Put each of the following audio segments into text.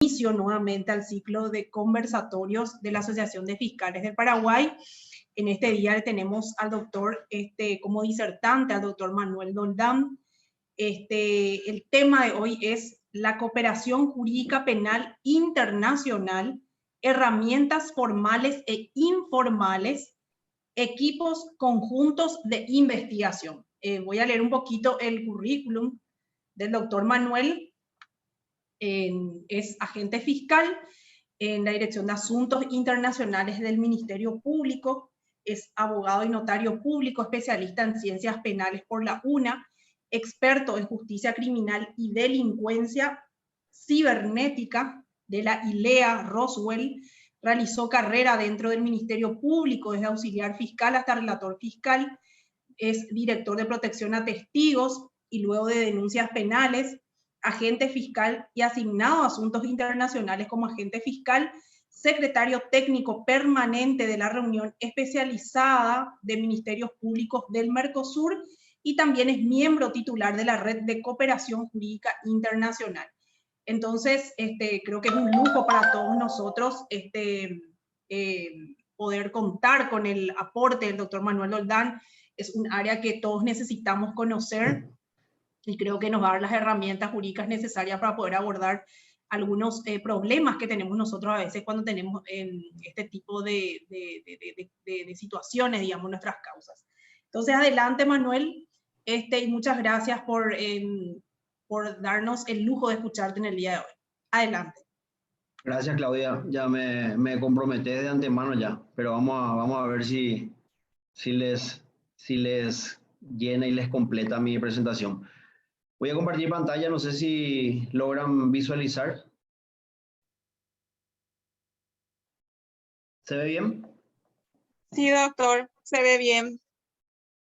inicio nuevamente al ciclo de conversatorios de la Asociación de Fiscales del Paraguay. En este día tenemos al doctor, como disertante, al doctor Manuel Doldán. El tema de hoy es la cooperación jurídica penal internacional, herramientas formales e informales, equipos conjuntos de investigación. Voy a leer un poquito el currículum del doctor Manuel. Es agente fiscal en la Dirección de Asuntos Internacionales del Ministerio Público, es abogado y notario público, especialista en ciencias penales por la UNA, experto en justicia criminal y delincuencia cibernética de la ILEA Roswell, realizó carrera dentro del Ministerio Público, desde auxiliar fiscal hasta relator fiscal, es director de protección a testigos y luego de denuncias penales, agente fiscal y asignado a asuntos internacionales como agente fiscal, secretario técnico permanente de la reunión especializada de ministerios públicos del Mercosur y también es miembro titular de la Red de Cooperación Jurídica Internacional. Entonces, creo que es un lujo para todos nosotros poder contar con el aporte del doctor Manuel Doldán. Es un área que todos necesitamos conocer y creo que nos va a dar las herramientas jurídicas necesarias para poder abordar algunos problemas que tenemos nosotros a veces cuando tenemos este tipo de situaciones, digamos, nuestras causas. Entonces, adelante, Manuel, y muchas gracias por darnos el lujo de escucharte en el día de hoy. Adelante. Gracias, Claudia. Ya me comprometí de antemano ya, pero vamos a ver si les llena y les completa mi presentación. Voy a compartir pantalla, no sé si logran visualizar. ¿Se ve bien? Sí, doctor, se ve bien.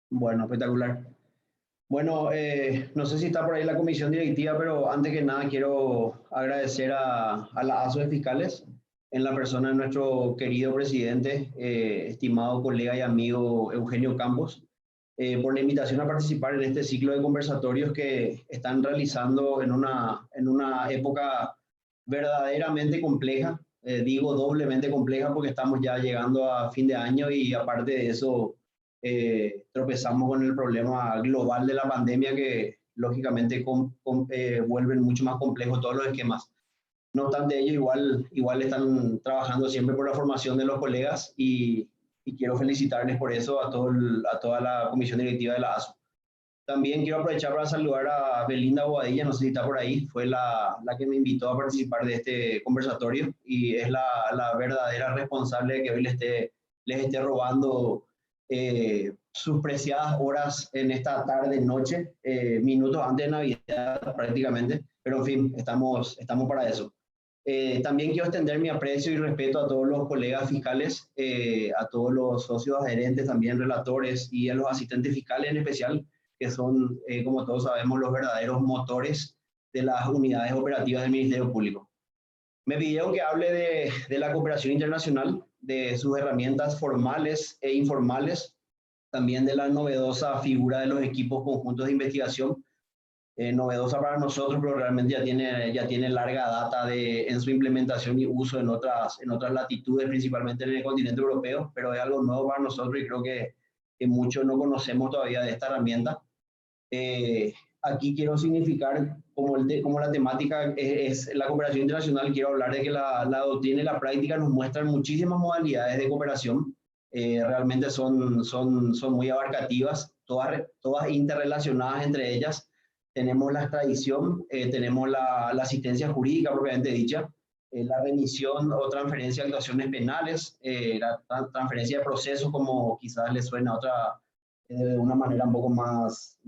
Bueno, espectacular. Bueno, no sé si está por ahí la comisión directiva, pero antes que nada quiero agradecer a la ASO de Fiscales, en la persona de nuestro querido presidente, estimado colega y amigo Eugenio Campos, por la invitación a participar en este ciclo de conversatorios que están realizando en una época verdaderamente compleja. Digo doblemente compleja porque estamos ya llegando a fin de año y aparte de eso tropezamos con el problema global de la pandemia que lógicamente vuelven mucho más complejos todos los esquemas. No obstante ello, igual están trabajando siempre por la formación de los colegas y quiero felicitarles por eso a toda la comisión directiva de la ASO. También quiero aprovechar para saludar a Belinda Bobadilla, no sé si está por ahí, fue la que me invitó a participar de este conversatorio y es la verdadera responsable de que hoy les esté robando sus preciadas horas en esta tarde, noche, minutos antes de Navidad prácticamente, pero en fin, estamos para eso. También quiero extender mi aprecio y respeto a todos los colegas fiscales, a todos los socios adherentes, también relatores y a los asistentes fiscales en especial, que son, como todos sabemos, los verdaderos motores de las unidades operativas del Ministerio Público. Me pidieron que hable de la cooperación internacional, de sus herramientas formales e informales, también de la novedosa figura de los equipos conjuntos de investigación, novedosa para nosotros, pero realmente ya tiene larga data en su implementación y uso en otras latitudes, principalmente en el continente europeo, pero es algo nuevo para nosotros y creo que muchos no conocemos todavía de esta herramienta. Aquí quiero significar, como la temática es la cooperación internacional, quiero hablar de que la doctrina y la práctica nos muestran muchísimas modalidades de cooperación, realmente son muy abarcativas, todas interrelacionadas entre ellas. Tenemos la extradición, tenemos la asistencia jurídica propiamente dicha, la remisión o transferencia de actuaciones penales, la transferencia de procesos, como quizás les suena de una manera un poco más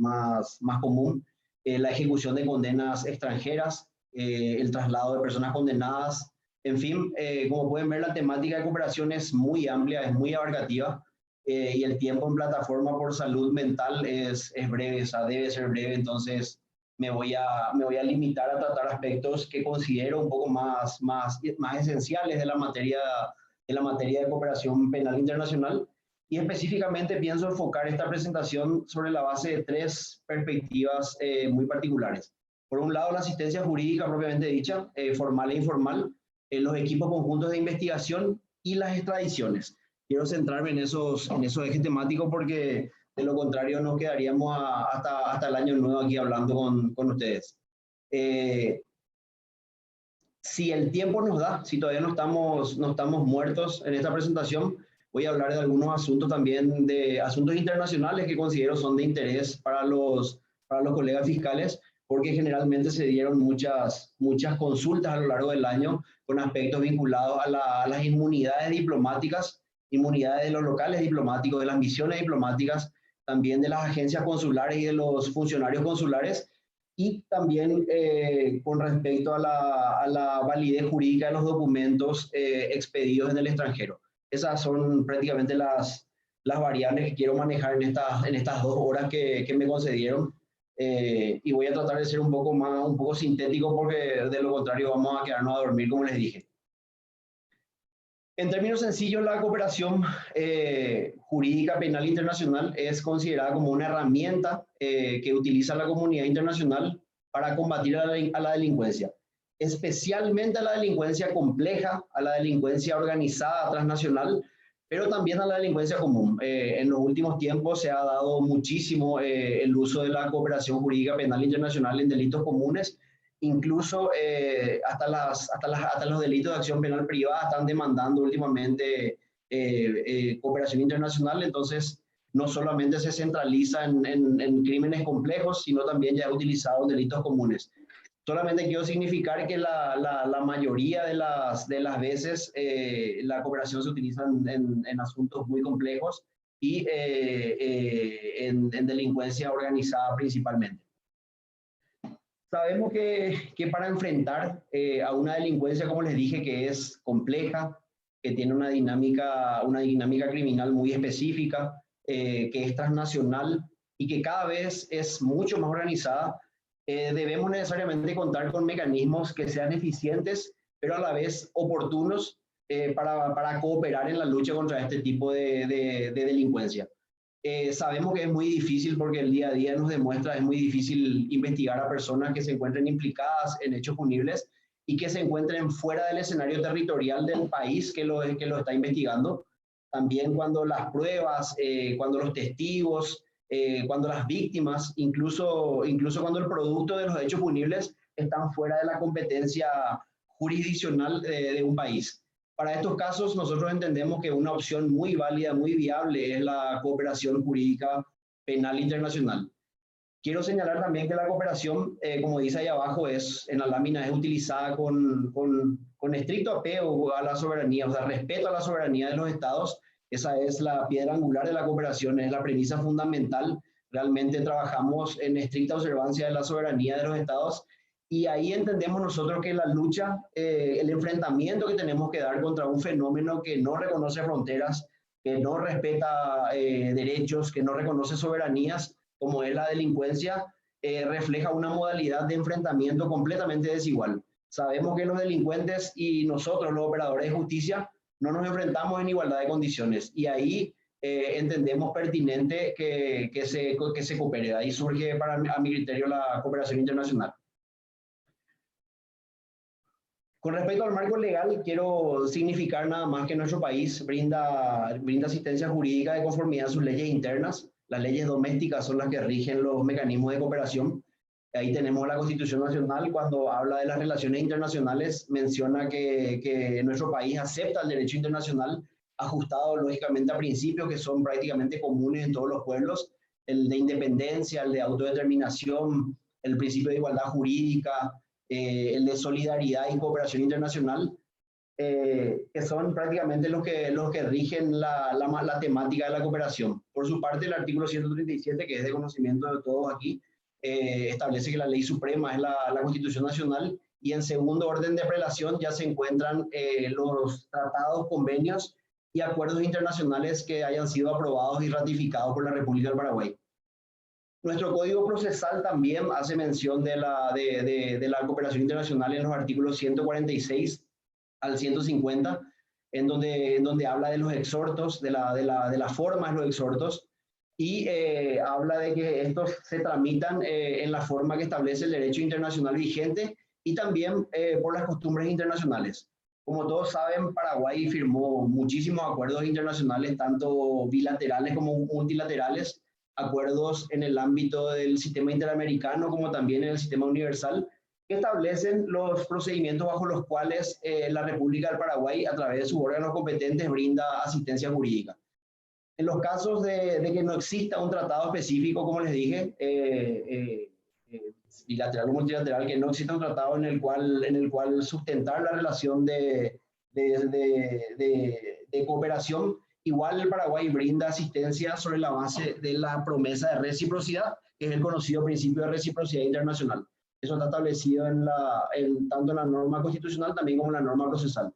común, la ejecución de condenas extranjeras, el traslado de personas condenadas, en fin, como pueden ver, la temática de cooperación es muy amplia, es muy abarcativa, y el tiempo en plataforma por salud mental es breve, o sea, debe ser breve, entonces me voy a limitar a tratar aspectos que considero un poco más esenciales de la materia de cooperación penal internacional, y específicamente pienso enfocar esta presentación sobre la base de tres perspectivas muy particulares. Por un lado, la asistencia jurídica propiamente dicha, formal e informal, los equipos conjuntos de investigación y las extradiciones. Quiero centrarme en esos ejes temáticos porque de lo contrario nos quedaríamos hasta el año nuevo aquí hablando con ustedes. Si el tiempo nos da, si todavía no estamos muertos en esta presentación, voy a hablar de algunos asuntos también, de asuntos internacionales que considero son de interés para los colegas fiscales, porque generalmente se dieron muchas consultas a lo largo del año con aspectos vinculados a las inmunidades diplomáticas, inmunidades de los locales diplomáticos, de las misiones diplomáticas, también de las agencias consulares y de los funcionarios consulares, y también con respecto a la validez jurídica de los documentos expedidos en el extranjero. Esas son prácticamente las variables que quiero manejar en estas 2 horas que me concedieron. Y voy a tratar de ser un poco sintético porque de lo contrario vamos a quedarnos a dormir, como les dije. En términos sencillos, la cooperación jurídica penal internacional es considerada como una herramienta que utiliza la comunidad internacional para combatir a la delincuencia, especialmente a la delincuencia compleja, a la delincuencia organizada transnacional, pero también a la delincuencia común. En los últimos tiempos se ha dado muchísimo el uso de la cooperación jurídica penal internacional en delitos comunes. Incluso hasta los delitos de acción penal privada están demandando últimamente cooperación internacional. Entonces, no solamente se centraliza en crímenes complejos, sino también ya es utilizado en delitos comunes. Solamente quiero significar que la mayoría de las veces la cooperación se utiliza en asuntos muy complejos y en delincuencia organizada principalmente. Sabemos que para enfrentar a una delincuencia, como les dije, que es compleja, que tiene una dinámica criminal muy específica, que es transnacional y que cada vez es mucho más organizada, debemos necesariamente contar con mecanismos que sean eficientes, pero a la vez oportunos para cooperar en la lucha contra este tipo de delincuencia. Sabemos que es muy difícil porque el día a día nos demuestra, es muy difícil investigar a personas que se encuentren implicadas en hechos punibles y que se encuentren fuera del escenario territorial del país que lo está investigando. También cuando las pruebas, cuando los testigos, cuando las víctimas, incluso cuando el producto de los hechos punibles están fuera de la competencia jurisdiccional de un país. Para estos casos, nosotros entendemos que una opción muy válida, muy viable, es la cooperación jurídica penal internacional. Quiero señalar también que la cooperación, como dice ahí abajo, en la lámina, es utilizada con estricto apego a la soberanía, o sea, respeto a la soberanía de los estados. Esa es la piedra angular de la cooperación, es la premisa fundamental. Realmente trabajamos en estricta observancia de la soberanía de los estados. Y ahí entendemos nosotros que la lucha, el enfrentamiento que tenemos que dar contra un fenómeno que no reconoce fronteras, que no respeta derechos, que no reconoce soberanías, como es la delincuencia, refleja una modalidad de enfrentamiento completamente desigual. Sabemos que los delincuentes y nosotros, los operadores de justicia, no nos enfrentamos en igualdad de condiciones. Y ahí entendemos pertinente que se coopere. Ahí surge, a mi criterio, la cooperación internacional. Con respecto al marco legal, quiero significar nada más que nuestro país brinda asistencia jurídica de conformidad a sus leyes internas. Las leyes domésticas son las que rigen los mecanismos de cooperación. Ahí tenemos la Constitución Nacional, cuando habla de las relaciones internacionales, menciona que nuestro país acepta el derecho internacional ajustado lógicamente a principios que son prácticamente comunes en todos los pueblos, el de independencia, el de autodeterminación, el principio de igualdad jurídica, el de solidaridad y cooperación internacional, que son prácticamente los que rigen la temática de la cooperación. Por su parte, el artículo 137, que es de conocimiento de todos aquí, establece que la ley suprema es la Constitución Nacional, y en segundo orden de prelación ya se encuentran los tratados, convenios y acuerdos internacionales que hayan sido aprobados y ratificados por la República del Paraguay. Nuestro Código Procesal también hace mención de la cooperación internacional en los artículos 146 al 150, en donde habla de los exhortos, de la forma de los exhortos, y habla de que estos se tramitan en la forma que establece el derecho internacional vigente y también por las costumbres internacionales. Como todos saben, Paraguay firmó muchísimos acuerdos internacionales, tanto bilaterales como multilaterales, acuerdos en el ámbito del sistema interamericano como también en el sistema universal, que establecen los procedimientos bajo los cuales la República del Paraguay, a través de sus órganos competentes, brinda asistencia jurídica. En los casos de que no exista un tratado específico, como les dije, bilateral o multilateral, que no exista un tratado en el cual sustentar la relación de cooperación, igual el Paraguay brinda asistencia sobre la base de la promesa de reciprocidad, que es el conocido principio de reciprocidad internacional. Eso está establecido tanto en la norma constitucional también como en la norma procesal.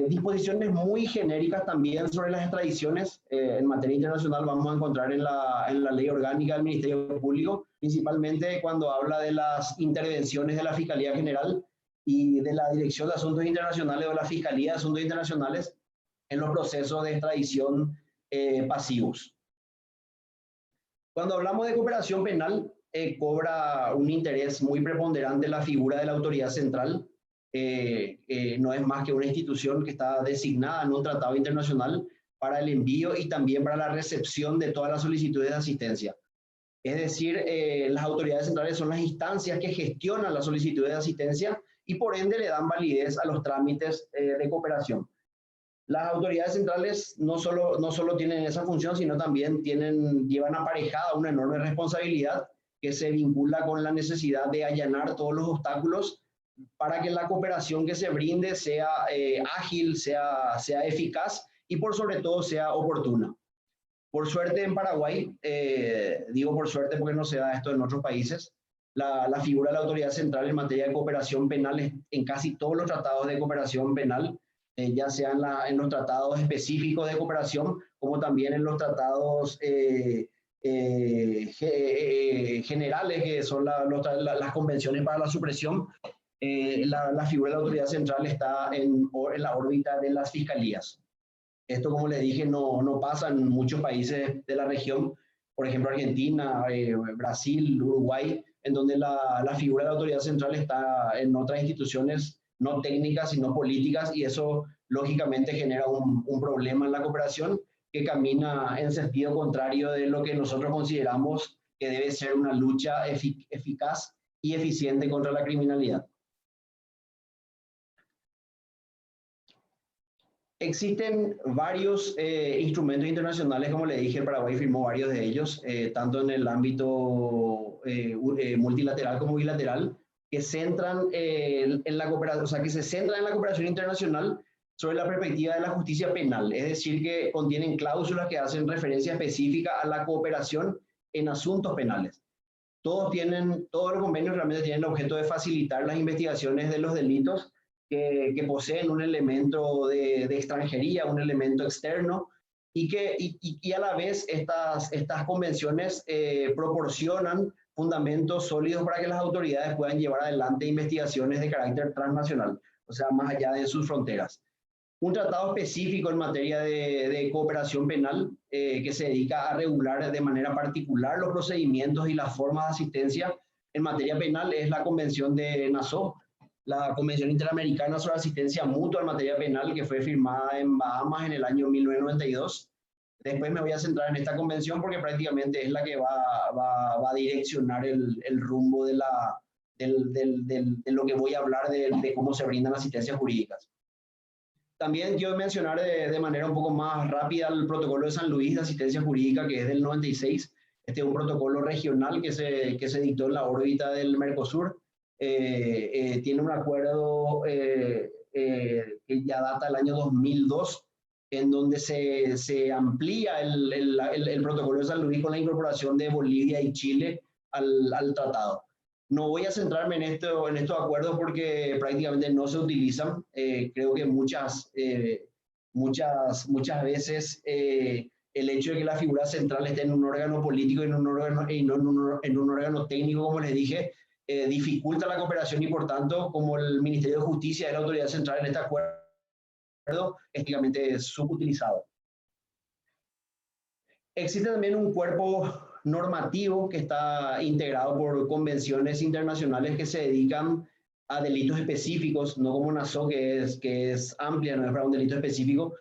Disposiciones muy genéricas también sobre las extradiciones en materia internacional vamos a encontrar en la ley orgánica del Ministerio Público, principalmente cuando habla de las intervenciones de la Fiscalía General y de la Dirección de Asuntos Internacionales o la Fiscalía de Asuntos Internacionales en los procesos de extradición pasivos. Cuando hablamos de cooperación penal, cobra un interés muy preponderante la figura de la autoridad central. No es más que una institución que está designada en un tratado internacional para el envío y también para la recepción de todas las solicitudes de asistencia. Es decir, las autoridades centrales son las instancias que gestionan las solicitudes de asistencia y por ende le dan validez a los trámites de cooperación. Las autoridades centrales no solo tienen esa función, sino también llevan aparejada una enorme responsabilidad que se vincula con la necesidad de allanar todos los obstáculos para que la cooperación que se brinde sea ágil, sea eficaz y por sobre todo sea oportuna. Por suerte en Paraguay, digo por suerte porque no se da esto en otros países, la figura de la autoridad central en materia de cooperación penal en casi todos los tratados de cooperación penal, ya sea en los tratados específicos de cooperación como también en los tratados generales que son las convenciones para la supresión. La figura de la autoridad central está en la órbita de las fiscalías. Esto, como les dije, no pasa en muchos países de la región, por ejemplo Argentina, Brasil, Uruguay, en donde la figura de la autoridad central está en otras instituciones no técnicas sino políticas, y eso lógicamente genera un problema en la cooperación que camina en sentido contrario de lo que nosotros consideramos que debe ser una lucha eficaz y eficiente contra la criminalidad. Existen varios instrumentos internacionales, como le dije, el Paraguay firmó varios de ellos, tanto en el ámbito multilateral como bilateral, que centran en la cooperación, o sea, que se centran en la cooperación internacional sobre la perspectiva de la justicia penal, es decir, que contienen cláusulas que hacen referencia específica a la cooperación en asuntos penales. Todos los convenios realmente tienen el objeto de facilitar las investigaciones de los delitos que poseen un elemento de extranjería, un elemento externo, y a la vez estas convenciones proporcionan fundamentos sólidos para que las autoridades puedan llevar adelante investigaciones de carácter transnacional, o sea, más allá de sus fronteras. Un tratado específico en materia de cooperación penal que se dedica a regular de manera particular los procedimientos y las formas de asistencia en materia penal es la Convención de Nassau, la Convención Interamericana sobre Asistencia Mutua en Materia Penal, que fue firmada en Bahamas en el año 1992. Después me voy a centrar en esta convención porque prácticamente es la que va a direccionar el rumbo de lo que voy a hablar de cómo se brindan asistencias jurídicas. También quiero mencionar de manera un poco más rápida el protocolo de San Luis de asistencia jurídica, que es del 96. Este es un protocolo regional que se dictó en la órbita del Mercosur. Tiene un acuerdo que ya data del año 2002, en donde se amplía el protocolo de San Luis con la incorporación de Bolivia y Chile al tratado. No voy a centrarme en estos acuerdos porque prácticamente no se utilizan. Creo que muchas veces el hecho de que la figura central esté en un órgano político y no en un órgano técnico, como les dije, dificulta la cooperación y por tanto, como el Ministerio de Justicia es la autoridad central en este acuerdo, es prácticamente subutilizado. Existe también un cuerpo normativo que está integrado por convenciones internacionales que se dedican a delitos específicos, no como NASO, que es amplia, no es para un delito específico,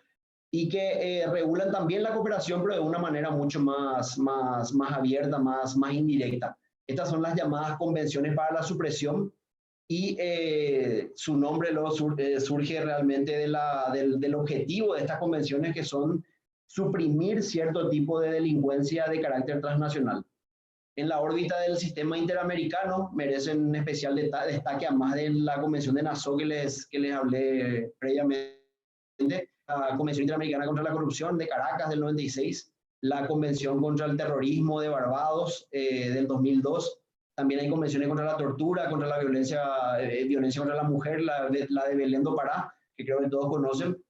y que regulan también la cooperación, pero de una manera mucho más abierta, más indirecta. Estas son las llamadas convenciones para la supresión, y su nombre surge realmente del objetivo de estas convenciones, que son suprimir cierto tipo de delincuencia de carácter transnacional. En la órbita del sistema interamericano merecen un especial destaque, además de la Convención de Nassau que les hablé previamente, la Convención Interamericana contra la Corrupción de Caracas del 96, la Convención contra el Terrorismo de Barbados del 2002, también hay convenciones contra la tortura, contra la violencia contra la mujer, la de Belén do Pará, que creo que todos conocen,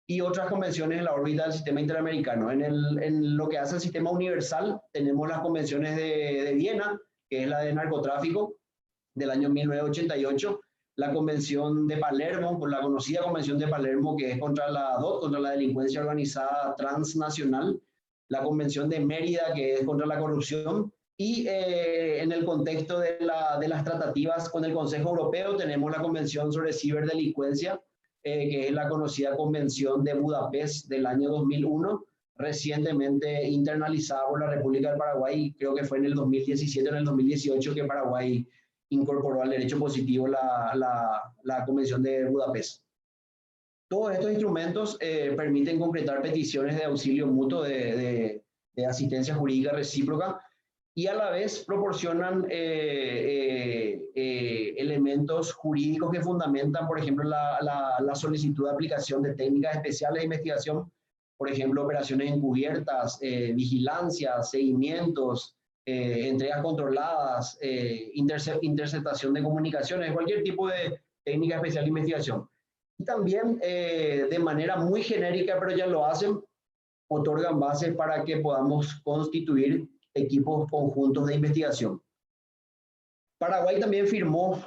y otras convenciones en la órbita del sistema interamericano. En lo que hace el sistema universal, tenemos las convenciones de Viena, que es la de narcotráfico del año 1988, la convención de Palermo, la conocida convención de Palermo, que es contra la delincuencia organizada transnacional, la convención de Mérida, que es contra la corrupción, y en el contexto de las tratativas con el Consejo Europeo tenemos la convención sobre ciberdelincuencia, que es la conocida Convención de Budapest del año 2001, recientemente internalizada por la República del Paraguay. Creo que fue en el 2017 o en el 2018 que Paraguay incorporó al derecho positivo la Convención de Budapest. Todos estos instrumentos permiten concretar peticiones de auxilio mutuo, de asistencia jurídica recíproca, y a la vez proporcionan elementos jurídicos que fundamentan, por ejemplo, la solicitud de aplicación de técnicas especiales de investigación, por ejemplo, operaciones encubiertas, vigilancia, seguimientos, entregas controladas, interceptación de comunicaciones, cualquier tipo de técnica especial de investigación. Y también, de manera muy genérica, pero ya lo hacen, otorgan bases para que podamos constituir equipos conjuntos de investigación. Paraguay también firmó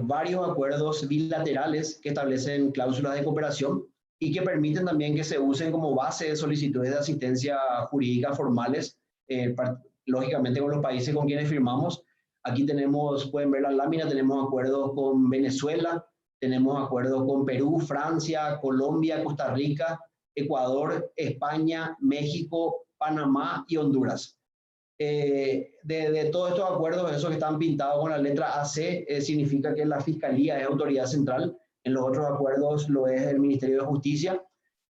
varios acuerdos bilaterales que establecen cláusulas de cooperación y que permiten también que se usen como base de solicitudes de asistencia jurídica formales, lógicamente con los países con quienes firmamos. Aquí tenemos, pueden ver la lámina, tenemos acuerdos con Venezuela, tenemos acuerdos con Perú, Francia, Colombia, Costa Rica, Ecuador, España, México, Panamá y Honduras. De todos estos acuerdos, esos que están pintados con la letra AC, significa que la Fiscalía es autoridad central. En los otros acuerdos lo es el Ministerio de Justicia,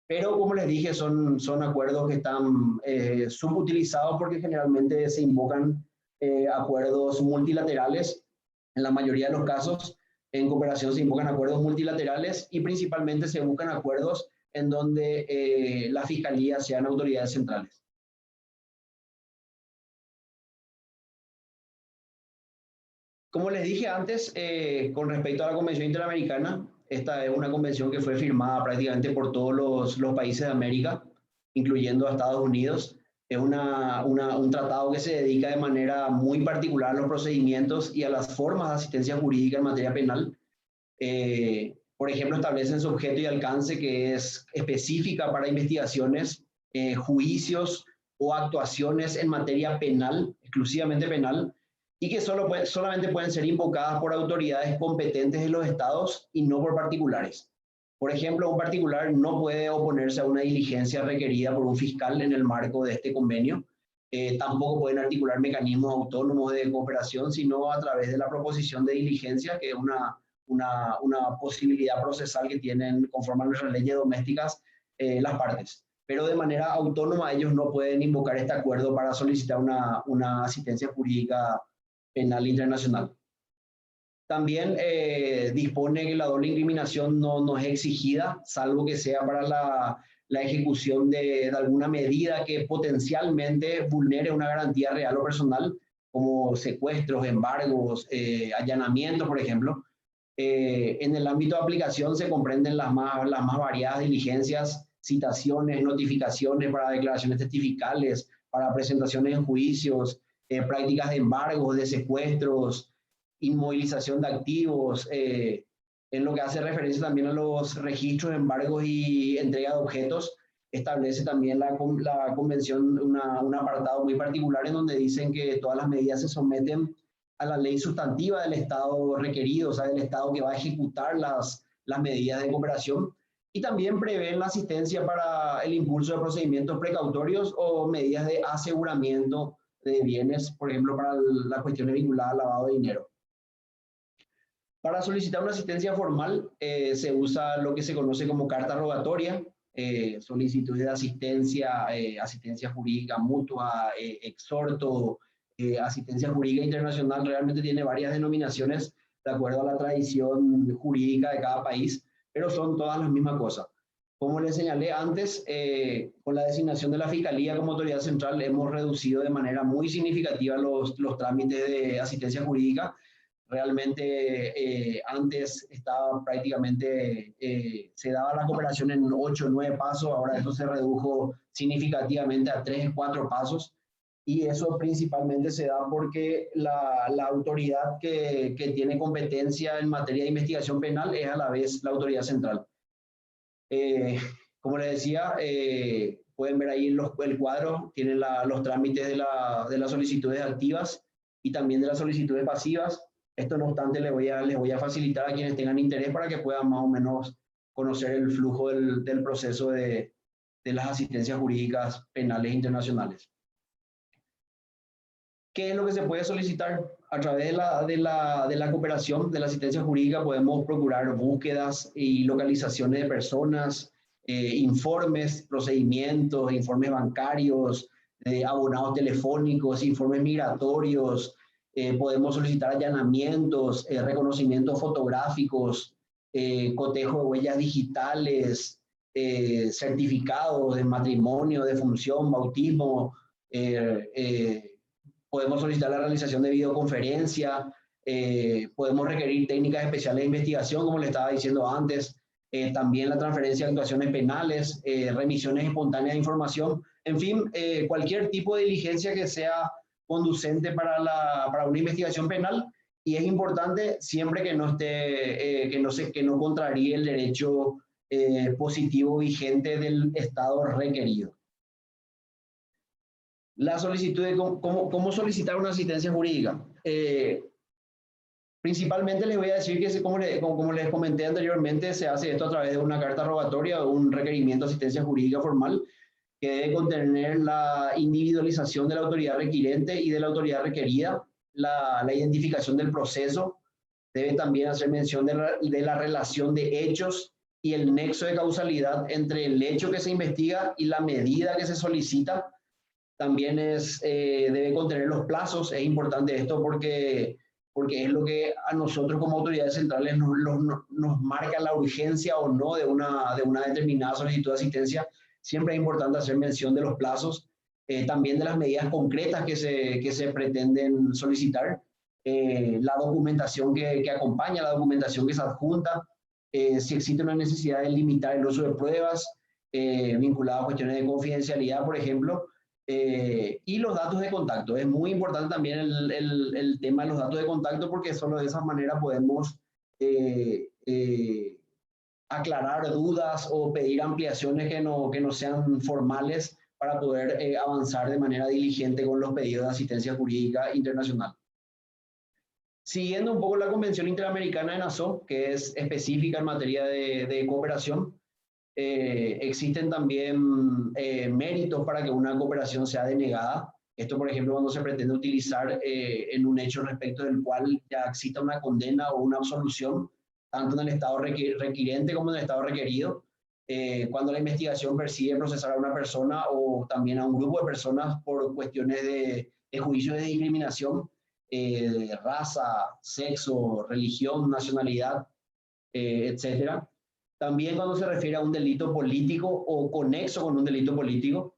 pero como les dije, son acuerdos que están subutilizados porque generalmente se invocan acuerdos multilaterales. En la mayoría de los casos, en cooperación se invocan acuerdos multilaterales y principalmente se buscan acuerdos en donde la Fiscalía sean autoridades centrales. Como les dije antes, con respecto a la Convención Interamericana, esta es una convención que fue firmada prácticamente por todos los países de América, incluyendo a Estados Unidos. Es un tratado que se dedica de manera muy particular a los procedimientos y a las formas de asistencia jurídica en materia penal. Por ejemplo, establecen su objeto y alcance, que es específica para investigaciones, juicios o actuaciones en materia penal, exclusivamente penal, y que solamente pueden ser invocadas por autoridades competentes de los estados y no por particulares. Por ejemplo, un particular no puede oponerse a una diligencia requerida por un fiscal en el marco de este convenio. Tampoco pueden articular mecanismos autónomos de cooperación, sino a través de la proposición de diligencia, que es una posibilidad procesal que tienen, conforme a nuestras leyes domésticas, las partes. Pero de manera autónoma ellos no pueden invocar este acuerdo para solicitar una asistencia jurídica penal internacional. También dispone que la doble incriminación no es exigida, salvo que sea para la ejecución de alguna medida que potencialmente vulnere una garantía real o personal, como secuestros, embargos, allanamientos, por ejemplo. En el ámbito de aplicación se comprenden las más variadas diligencias, citaciones, notificaciones para declaraciones testificales, para presentaciones en juicios, prácticas de embargos, de secuestros, inmovilización de activos, en lo que hace referencia también a los registros, embargos y entrega de objetos. establece también la convención un apartado muy particular en donde dicen que todas las medidas se someten a la ley sustantiva del Estado requerido, o sea, del Estado que va a ejecutar las medidas de cooperación, y también prevén la asistencia para el impulso de procedimientos precautorios o medidas de aseguramiento de bienes, por ejemplo, para las cuestiones vinculadas al lavado de dinero. Para solicitar una asistencia formal se usa lo que se conoce como carta rogatoria, solicitud de asistencia, asistencia jurídica mutua, exhorto, asistencia jurídica internacional. Realmente tiene varias denominaciones de acuerdo a la tradición jurídica de cada país, pero son todas las mismas cosas. Como les señalé antes, con la designación de la Fiscalía como autoridad central hemos reducido de manera muy significativa los trámites de asistencia jurídica. Realmente antes estaba prácticamente, se daba la cooperación en 8 o 9 pasos, ahora eso se redujo significativamente a 3 o 4 pasos, y eso principalmente se da porque la autoridad que tiene competencia en materia de investigación penal es a la vez la autoridad central. Como les decía, pueden ver ahí el cuadro, tienen los trámites de las solicitudes activas y también de las solicitudes pasivas. Esto no obstante les voy a facilitar a quienes tengan interés para que puedan más o menos conocer el flujo del proceso de las asistencias jurídicas penales internacionales. ¿Qué es lo que se puede solicitar? A través de la cooperación, de la asistencia jurídica, podemos procurar búsquedas y localizaciones de personas, informes, procedimientos, informes bancarios, abonados telefónicos, informes migratorios. Podemos solicitar allanamientos, reconocimientos fotográficos, cotejo de huellas digitales, certificados de matrimonio, de función, bautismo. Podemos solicitar la realización de videoconferencia, podemos requerir técnicas especiales de investigación, como le estaba diciendo antes, también la transferencia de actuaciones penales, remisiones espontáneas de información, en fin, cualquier tipo de diligencia que sea conducente para una investigación penal, y es importante siempre que no esté, que no contraríe el derecho positivo vigente del Estado requerido. La solicitud de cómo solicitar una asistencia jurídica. Principalmente les voy a decir que, como les comenté anteriormente, se hace esto a través de una carta rogatoria o un requerimiento de asistencia jurídica formal que debe contener la individualización de la autoridad requirente y de la autoridad requerida, la identificación del proceso, debe también hacer mención de la relación de hechos y el nexo de causalidad entre el hecho que se investiga y la medida que se solicita. También debe contener los plazos. Es importante esto porque es lo que a nosotros como autoridades centrales nos marca la urgencia o no de una determinada solicitud de asistencia. Siempre es importante hacer mención de los plazos, también de las medidas concretas que se pretenden solicitar, la documentación que acompaña, la documentación que se adjunta, si existe una necesidad de limitar el uso de pruebas vinculadas a cuestiones de confidencialidad, por ejemplo, y los datos de contacto. Es muy importante también el tema de los datos de contacto, porque solo de esa manera podemos aclarar dudas o pedir ampliaciones que no sean formales para poder avanzar de manera diligente con los pedidos de asistencia jurídica internacional. Siguiendo un poco la Convención Interamericana de Nassau, que es específica en materia de cooperación, existen también méritos para que una cooperación sea denegada. Esto, por ejemplo, cuando se pretende utilizar en un hecho respecto del cual ya exista una condena o una absolución, tanto en el Estado requirente como en el Estado requerido, cuando la investigación persigue procesar a una persona o también a un grupo de personas por cuestiones de juicios de discriminación, de raza, sexo, religión, nacionalidad, etcétera. También cuando se refiere a un delito político o conexo con un delito político,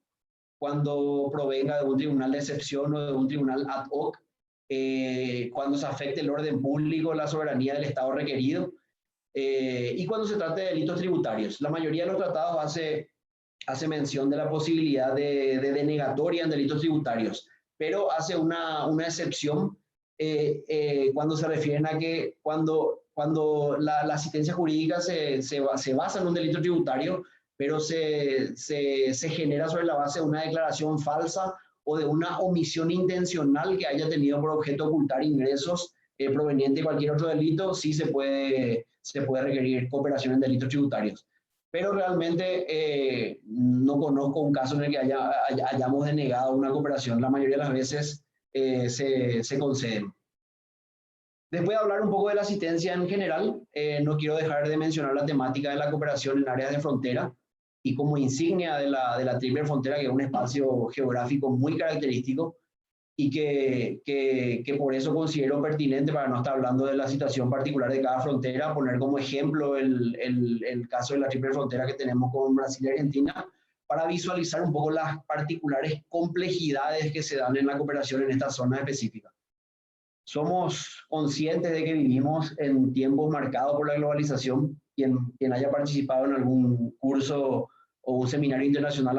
cuando provenga de un tribunal de excepción o de un tribunal ad hoc, cuando se afecte el orden público, la soberanía del Estado requerido, y cuando se trate de delitos tributarios. La mayoría de los tratados hace mención de la posibilidad de denegatoria en delitos tributarios, pero hace una excepción cuando se refieren a que cuando la asistencia jurídica se basa en un delito tributario, pero se genera sobre la base de una declaración falsa o de una omisión intencional que haya tenido por objeto ocultar ingresos provenientes de cualquier otro delito, sí se puede requerir cooperación en delitos tributarios. Pero realmente no conozco un caso en el que hayamos denegado una cooperación. La mayoría de las veces se conceden. Después de hablar un poco de la asistencia en general, no quiero dejar de mencionar la temática de la cooperación en áreas de frontera y como insignia de la triple frontera, que es un espacio geográfico muy característico y que por eso considero pertinente, para no estar hablando de la situación particular de cada frontera, poner como ejemplo el caso de la triple frontera que tenemos con Brasil y Argentina, para visualizar un poco las particulares complejidades que se dan en la cooperación en esta zona específica. Somos conscientes de que vivimos en tiempos marcados por la globalización. Quien haya participado en algún curso o un seminario internacional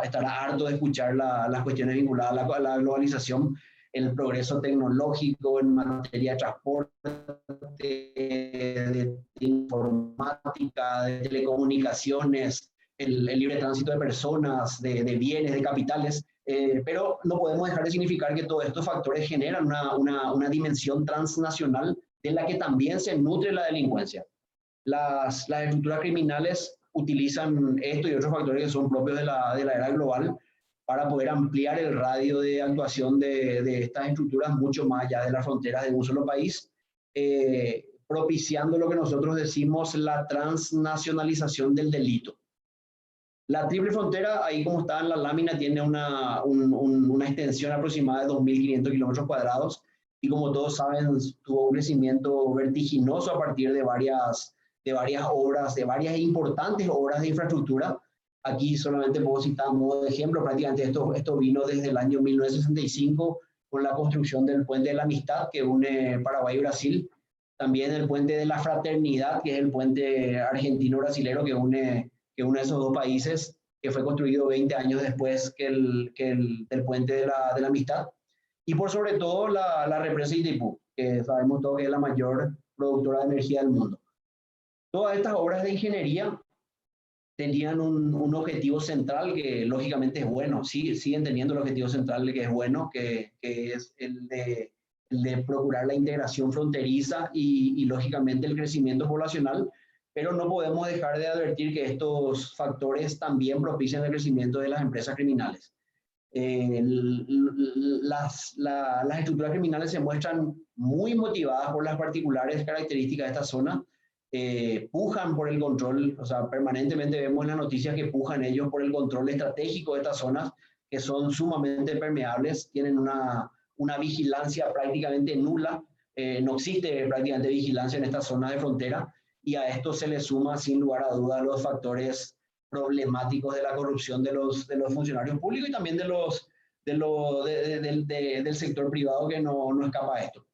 estará harto de escuchar las cuestiones vinculadas a la globalización, el progreso tecnológico en materia de transporte, de informática, de telecomunicaciones, el libre tránsito de personas, de bienes, de capitales. Pero no podemos dejar de significar que todos estos factores generan una dimensión transnacional de la que también se nutre la delincuencia. Las estructuras criminales utilizan esto y otros factores que son propios de la era global para poder ampliar el radio de actuación de estas estructuras mucho más allá de las fronteras de un solo país, propiciando lo que nosotros decimos la transnacionalización del delito. La triple frontera, ahí como está en la lámina, tiene una extensión aproximada de 2.500 kilómetros cuadrados y como todos saben, tuvo un crecimiento vertiginoso a partir de varias obras, de varias importantes obras de infraestructura. Aquí solamente puedo citar a modo de ejemplo, prácticamente esto vino desde el año 1965 con la construcción del Puente de la Amistad que une Paraguay y Brasil, también el Puente de la Fraternidad, que es el puente argentino-brasilero que une esos dos países, que fue construido 20 años después que el Puente de la Amistad. Y por sobre todo la represa Itaipú, que sabemos todos que es la mayor productora de energía del mundo. Todas estas obras de ingeniería tenían un objetivo central que lógicamente es bueno, siguen teniendo el objetivo central de que es bueno, que es el de procurar la integración fronteriza y lógicamente el crecimiento poblacional, pero no podemos dejar de advertir que estos factores también propician el crecimiento de las empresas criminales. Las estructuras criminales se muestran muy motivadas por las particulares características de esta zona, pujan por el control, o sea, permanentemente vemos en las noticias que pujan ellos por el control estratégico de estas zonas, que son sumamente permeables, tienen una vigilancia prácticamente nula, no existe prácticamente vigilancia en estas zonas de frontera, y a esto se le suma sin lugar a dudas los factores problemáticos de la corrupción de los funcionarios públicos y también del sector privado que no escapa a esto.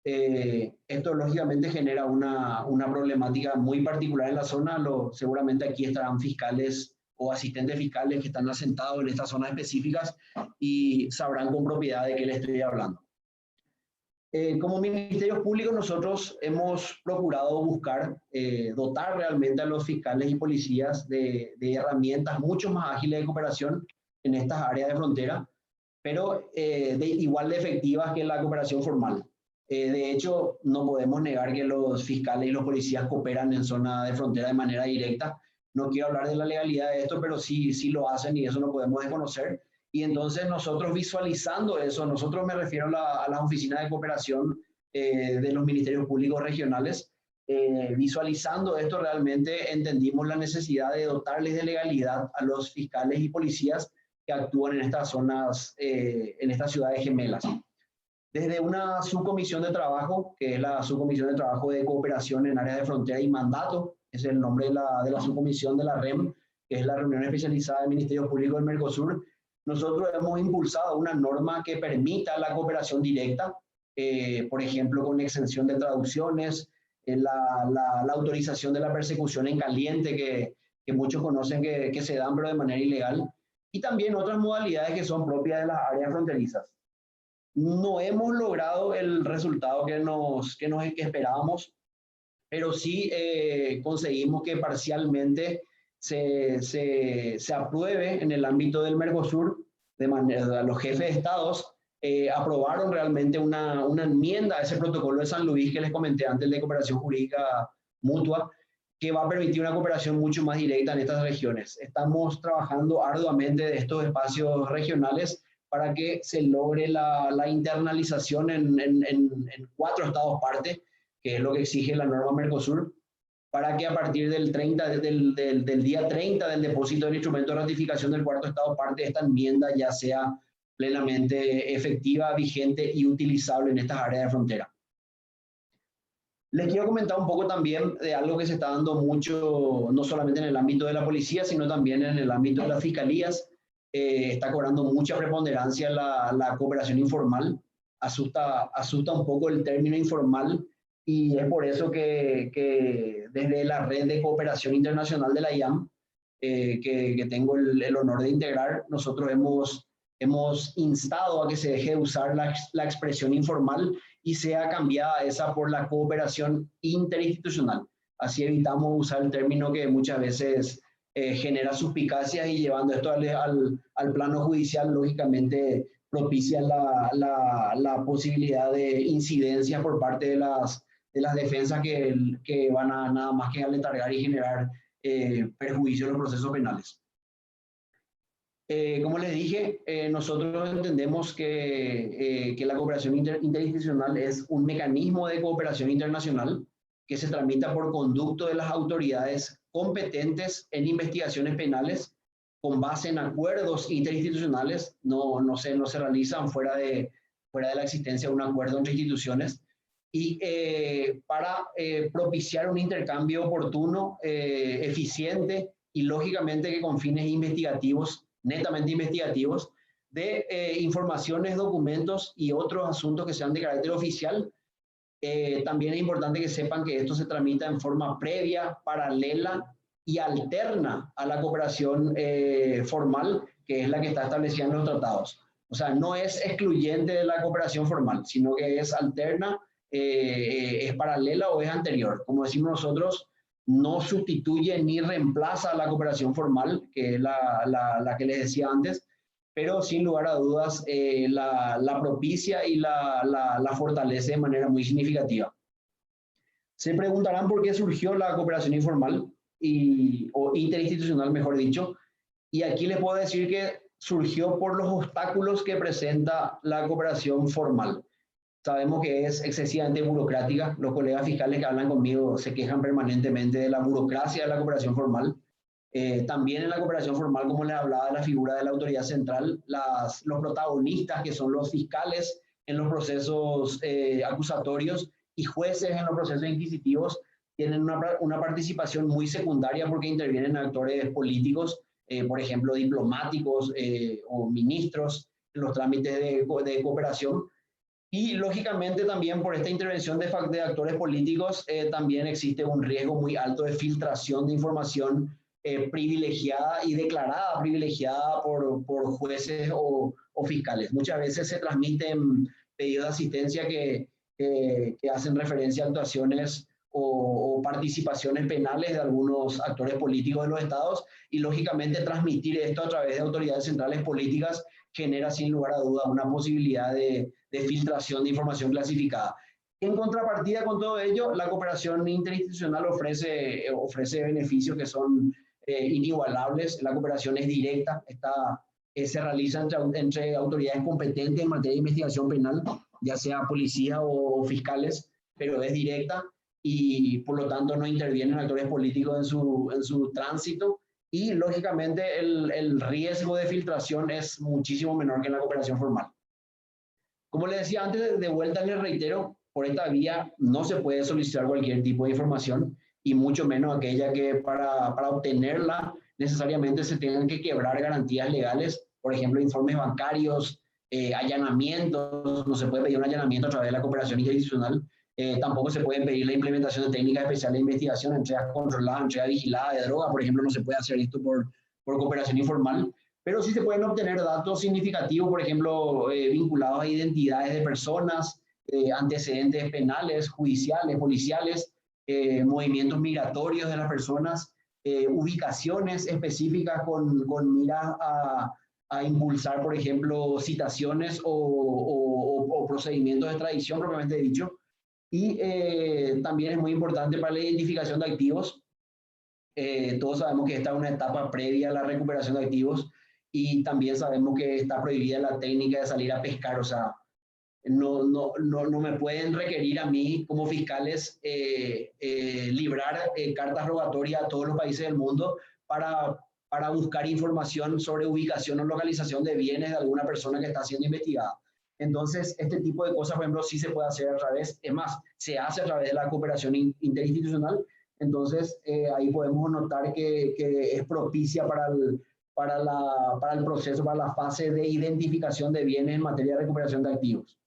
Esto lógicamente genera una problemática muy particular en la zona. Seguramente aquí estarán fiscales o asistentes fiscales que están asentados en estas zonas específicas y sabrán con propiedad de qué les estoy hablando. Como Ministerios Públicos nosotros hemos procurado buscar dotar realmente a los fiscales y policías de herramientas mucho más ágiles de cooperación en estas áreas de frontera, pero igual de efectivas que la cooperación formal. De hecho, no podemos negar que los fiscales y los policías cooperan en zona de frontera de manera directa. No quiero hablar de la legalidad de esto, pero sí lo hacen y eso no podemos desconocer. Y entonces nosotros visualizando eso, nosotros me refiero a las oficinas de cooperación de los ministerios públicos regionales, visualizando esto realmente entendimos la necesidad de dotarles de legalidad a los fiscales y policías que actúan en estas zonas, en estas ciudades gemelas. Desde una subcomisión de trabajo, que es la subcomisión de trabajo de cooperación en áreas de frontera y mandato, es el nombre de la subcomisión de la REM, que es la reunión especializada del Ministerio Público del Mercosur, nosotros hemos impulsado una norma que permita la cooperación directa, por ejemplo, con exención de traducciones, la autorización de la persecución en caliente, que muchos conocen que se dan, pero de manera ilegal, y también otras modalidades que son propias de las áreas fronterizas. No hemos logrado el resultado que esperábamos, pero sí conseguimos que parcialmente se apruebe en el ámbito del Mercosur, de manera, los jefes de estados aprobaron realmente una enmienda a ese protocolo de San Luis que les comenté antes de cooperación jurídica mutua, que va a permitir una cooperación mucho más directa en estas regiones. Estamos trabajando arduamente de estos espacios regionales para que se logre la internalización en 4 estados parte, que es lo que exige la norma Mercosur, para que a partir del día 30 del depósito del instrumento de ratificación del 4º estado parte, esta enmienda ya sea plenamente efectiva, vigente y utilizable en estas áreas de frontera. Les quiero comentar un poco también de algo que se está dando mucho, no solamente en el ámbito de la policía, sino también en el ámbito de las fiscalías. Está cobrando mucha preponderancia la cooperación informal. Asusta un poco el término informal, y es por eso que desde la red de cooperación internacional de la IAM, que tengo el honor de integrar, nosotros hemos instado a que se deje de usar la expresión informal y sea cambiada esa por la cooperación interinstitucional. Así evitamos usar el término que muchas veces genera suspicacias, y llevando esto al plano judicial, lógicamente propicia la posibilidad de incidencias por parte de las defensas que van a nada más que aletargar y generar perjuicio en los procesos penales. Como les dije, nosotros entendemos que la cooperación interinstitucional es un mecanismo de cooperación internacional que se tramita por conducto de las autoridades competentes en investigaciones penales con base en acuerdos interinstitucionales. No se realizan fuera de la existencia de un acuerdo entre instituciones, y para propiciar un intercambio oportuno, eficiente y lógicamente que con fines investigativos, netamente investigativos, de informaciones, documentos y otros asuntos que sean de carácter oficial. También es importante que sepan que esto se tramita en forma previa, paralela y alterna a la cooperación formal, que es la que está establecida en los tratados. O sea, no es excluyente de la cooperación formal, sino que es alterna, es paralela o es anterior. Como decimos nosotros, no sustituye ni reemplaza a la cooperación formal, que es la que les decía antes, pero sin lugar a dudas la propicia y la fortalece de manera muy significativa. Se preguntarán por qué surgió la cooperación informal o interinstitucional, mejor dicho, y aquí les puedo decir que surgió por los obstáculos que presenta la cooperación formal. Sabemos que es excesivamente burocrática. Los colegas fiscales que hablan conmigo se quejan permanentemente de la burocracia de la cooperación formal. También en la cooperación formal, como les hablaba de la figura de la autoridad central, los protagonistas, que son los fiscales en los procesos acusatorios y jueces en los procesos inquisitivos, tienen una participación muy secundaria porque intervienen actores políticos, por ejemplo, diplomáticos o ministros en los trámites de cooperación. Y lógicamente también por esta intervención de actores políticos también existe un riesgo muy alto de filtración de información privilegiada y declarada privilegiada por jueces o fiscales. Muchas veces se transmiten pedidos de asistencia que hacen referencia a actuaciones o participaciones penales de algunos actores políticos de los estados, y lógicamente transmitir esto a través de autoridades centrales políticas genera sin lugar a dudas una posibilidad de filtración de información clasificada. En contrapartida con todo ello, la cooperación interinstitucional ofrece beneficios que son inigualables. La cooperación es directa, se realiza entre autoridades competentes en materia de investigación penal, ya sea policía o fiscales, pero es directa y por lo tanto no intervienen actores políticos en su tránsito, y lógicamente el riesgo de filtración es muchísimo menor que en la cooperación formal. Como les decía antes, de vuelta les reitero, por esta vía no se puede solicitar cualquier tipo de información, y mucho menos aquella que para obtenerla necesariamente se tengan que quebrar garantías legales, por ejemplo, informes bancarios, allanamientos. No se puede pedir un allanamiento a través de la cooperación interinstitucional. Tampoco se puede pedir la implementación de técnicas especiales de investigación, entrega controlada, entrega vigilada de droga, por ejemplo. No se puede hacer esto por cooperación informal, pero sí se pueden obtener datos significativos, por ejemplo, vinculados a identidades de personas, antecedentes penales, judiciales, policiales, movimientos migratorios de las personas, ubicaciones específicas con miras a impulsar, por ejemplo, citaciones o procedimientos de extradición propiamente dicho. Y también es muy importante para la identificación de activos. Todos sabemos que esta es una etapa previa a la recuperación de activos y también sabemos que está prohibida la técnica de salir a pescar. O sea, no me pueden requerir a mí como fiscales librar cartas rogatorias a todos los países del mundo para buscar información sobre ubicación o localización de bienes de alguna persona que está siendo investigada. Entonces, este tipo de cosas, por ejemplo, sí se puede hacer a través, es más, se hace a través de la cooperación interinstitucional. Entonces, ahí podemos notar que es propicia para el proceso, para la fase de identificación de bienes en materia de recuperación de activos.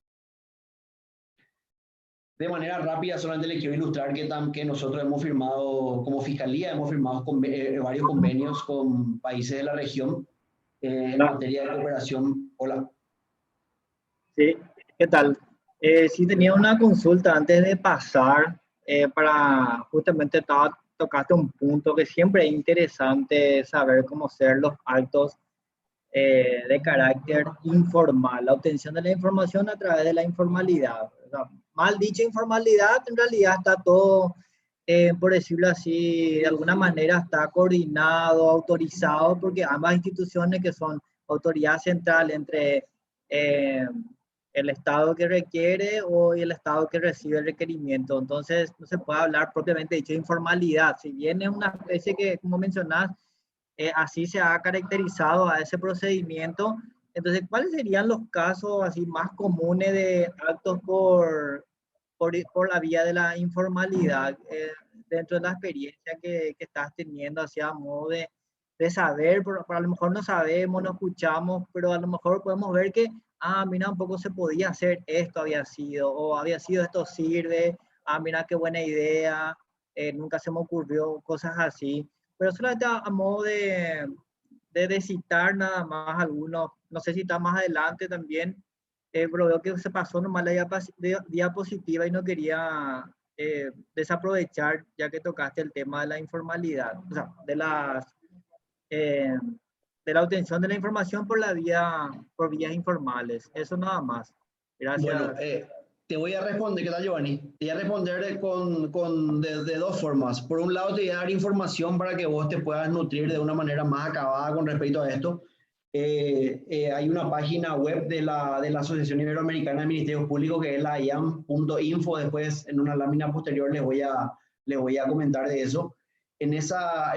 De manera rápida, solamente les quiero ilustrar que nosotros hemos firmado, como Fiscalía, hemos firmado varios convenios con países de la región en materia de cooperación. Hola. Sí, ¿qué tal? Sí tenía una consulta antes de pasar para justamente tocaste un punto que siempre es interesante saber cómo ser los actos de carácter informal, la obtención de la información a través de la informalidad. O sea, mal dicho informalidad, en realidad está todo, por decirlo así, de alguna manera está coordinado, autorizado, porque ambas instituciones que son autoridad central entre el Estado que requiere o el Estado que recibe el requerimiento. Entonces, no se puede hablar propiamente dicho de informalidad. Si bien es una especie que, como mencionás, así se ha caracterizado a ese procedimiento. Entonces, ¿cuáles serían los casos así más comunes de actos por la vía de la informalidad dentro de la experiencia que estás teniendo, hacia modo de saber, pero a lo mejor no sabemos, no escuchamos, pero a lo mejor podemos ver que, mira, un poco se podía hacer esto, había sido, o había sido esto sirve, mira qué buena idea, nunca se me ocurrió, cosas así. Pero solamente a modo de citar nada más algunos, no sé si está más adelante también, pero veo que se pasó nomás la diapositiva y no quería desaprovechar, ya que tocaste el tema de la informalidad, o sea, de la obtención de la información por vías informales. Eso nada más. Gracias. Bueno, te voy a responder, ¿qué tal, Giovanni? Te voy a responder de dos formas. Por un lado, te voy a dar información para que vos te puedas nutrir de una manera más acabada con respecto a esto. Hay una página web de la Asociación Iberoamericana de Ministerios Públicos que es la iam.info. Después, en una lámina posterior, les voy a comentar de eso. En esa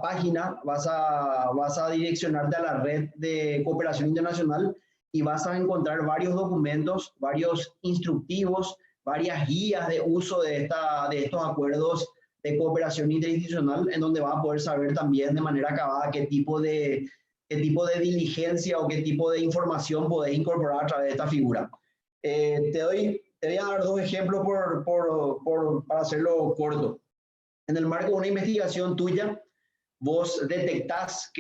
página vas a direccionarte a la red de cooperación internacional y vas a encontrar varios documentos, varios instructivos, varias guías de uso de estos acuerdos de cooperación interinstitucional, en donde vas a poder saber también de manera acabada qué tipo de diligencia o qué tipo de información podés incorporar a través de esta figura. Te voy a dar dos ejemplos para hacerlo corto. En el marco de una investigación tuya, vos detectás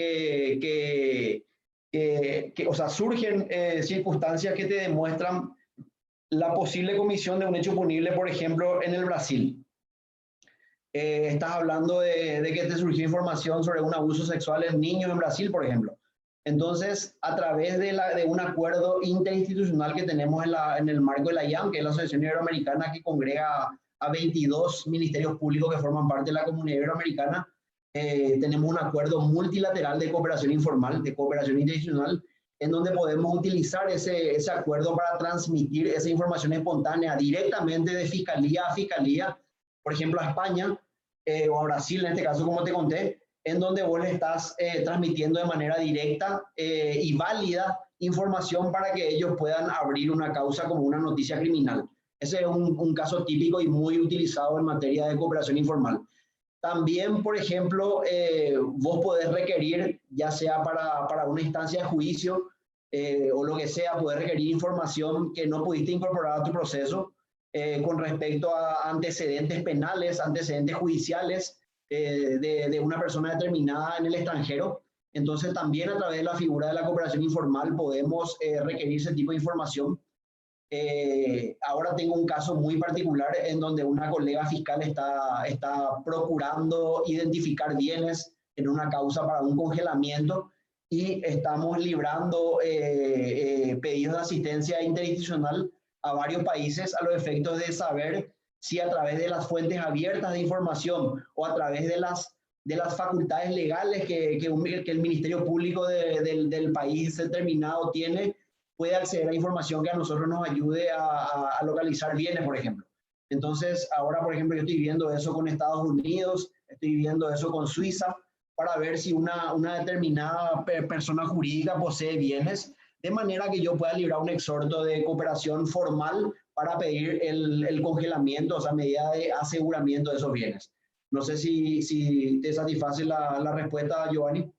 o sea, surgen circunstancias que te demuestran la posible comisión de un hecho punible, por ejemplo, en el Brasil. Estás hablando de que te surgió información sobre un abuso sexual en niños en Brasil, por ejemplo. Entonces, a través de un acuerdo interinstitucional que tenemos en el marco de la IAM, que es la Asociación Iberoamericana que congrega a 22 ministerios públicos que forman parte de la Comunidad Iberoamericana, tenemos un acuerdo multilateral de cooperación informal, de cooperación interinstitucional, en donde podemos utilizar ese acuerdo para transmitir esa información espontánea directamente de fiscalía a fiscalía, por ejemplo, a España o a Brasil, en este caso, como te conté, en donde vos le estás transmitiendo de manera directa y válida información para que ellos puedan abrir una causa como una noticia criminal. Ese es un caso típico y muy utilizado en materia de cooperación informal. También, por ejemplo, vos podés requerir, ya sea para una instancia de juicio o lo que sea, podés requerir información que no pudiste incorporar a tu proceso con respecto a antecedentes penales, antecedentes judiciales de una persona determinada en el extranjero. Entonces, también a través de la figura de la cooperación informal podemos requerir ese tipo de información. Ahora tengo un caso muy particular en donde una colega fiscal está procurando identificar bienes en una causa para un congelamiento y estamos librando pedidos de asistencia interinstitucional a varios países a los efectos de saber si a través de las fuentes abiertas de información o a través de las facultades legales que el Ministerio Público del país determinado tiene, puede acceder a información que a nosotros nos ayude a localizar bienes, por ejemplo. Entonces, ahora, por ejemplo, yo estoy viendo eso con Estados Unidos, estoy viendo eso con Suiza, para ver si una determinada persona jurídica posee bienes, de manera que yo pueda librar un exhorto de cooperación formal para pedir el congelamiento, o sea, medida de aseguramiento de esos bienes. No sé si te satisface la respuesta, Giovanni.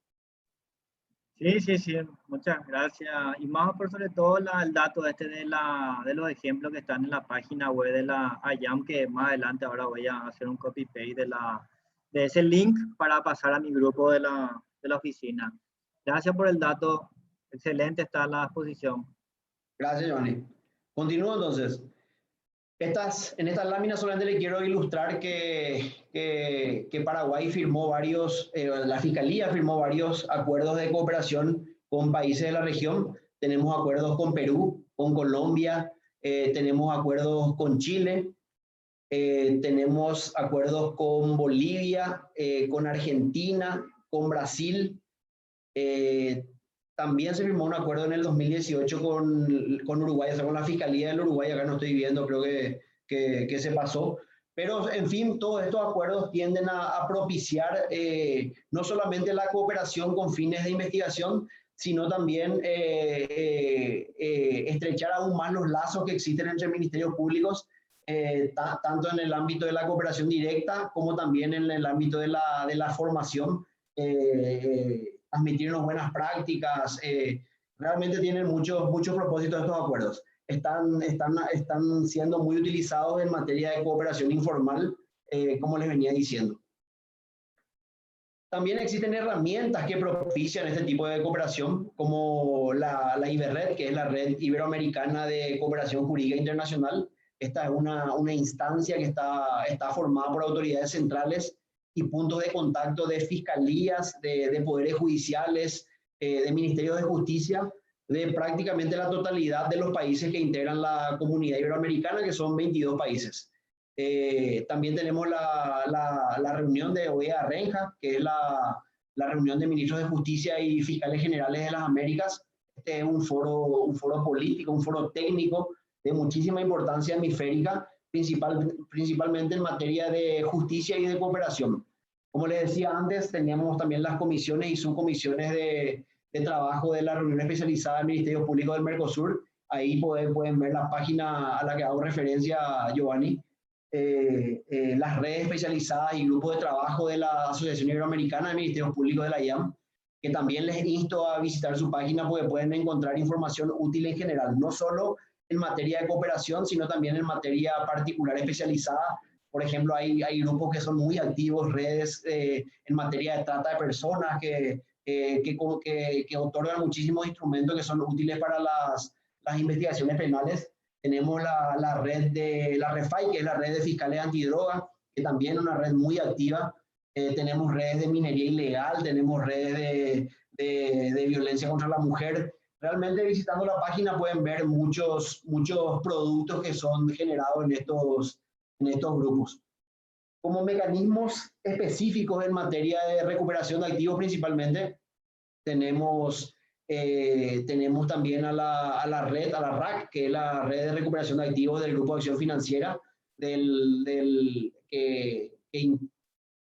Sí, muchas gracias. Y más por sobre todo el dato de los ejemplos que están en la página web de la AYAM, que más adelante ahora voy a hacer un copy-paste de ese link para pasar a mi grupo de la oficina. Gracias por el dato. Excelente está la exposición. Gracias, Giovanni. Continúo entonces. En estas láminas solamente le quiero ilustrar que Paraguay firmó la Fiscalía firmó varios acuerdos de cooperación con países de la región. Tenemos acuerdos con Perú, con Colombia, tenemos acuerdos con Chile, tenemos acuerdos con Bolivia, con Argentina, con Brasil. También se firmó un acuerdo en el 2018 con Uruguay, o sea, con la Fiscalía del Uruguay, acá no estoy viendo, creo que se pasó. Pero, en fin, todos estos acuerdos tienden a propiciar no solamente la cooperación con fines de investigación, sino también estrechar aún más los lazos que existen entre ministerios públicos, tanto en el ámbito de la cooperación directa como también en el ámbito de la formación. Transmitirnos buenas prácticas, realmente tienen muchos propósitos estos acuerdos. Están siendo muy utilizados en materia de cooperación informal, como les venía diciendo. También existen herramientas que propician este tipo de cooperación, como la IBERRED, que es la Red Iberoamericana de Cooperación Jurídica Internacional. Esta es una instancia que está formada por autoridades centrales y puntos de contacto de fiscalías, de poderes judiciales, de ministerios de justicia, de prácticamente la totalidad de los países que integran la comunidad iberoamericana, que son 22 países. También tenemos la reunión de OEA-RENJA, que es la reunión de ministros de justicia y fiscales generales de las Américas. Este es un foro político, un foro técnico de muchísima importancia hemisférica, principalmente en materia de justicia y de cooperación. Como les decía antes, teníamos también las comisiones y subcomisiones de trabajo de la reunión especializada del Ministerio Público del Mercosur. Ahí pueden ver la página a la que hago referencia, Giovanni. Las redes especializadas y grupos de trabajo de la Asociación Iberoamericana de Ministerios Públicos de la IAM, que también les insto a visitar su página porque pueden encontrar información útil en general, no solo en materia de cooperación, sino también en materia particular especializada. Por ejemplo, hay grupos que son muy activos, redes en materia de trata de personas que otorgan muchísimos instrumentos que son útiles para las investigaciones penales. Tenemos la red de la REFAI, que es la red de fiscales antidroga, que también es una red muy activa. Tenemos redes de minería ilegal, tenemos redes de violencia contra la mujer. Realmente visitando la página pueden ver muchos productos que son generados en estos grupos. Como mecanismos específicos en materia de recuperación de activos principalmente, tenemos también a la RAC, que es la Red de Recuperación de Activos del Grupo de Acción Financiera, que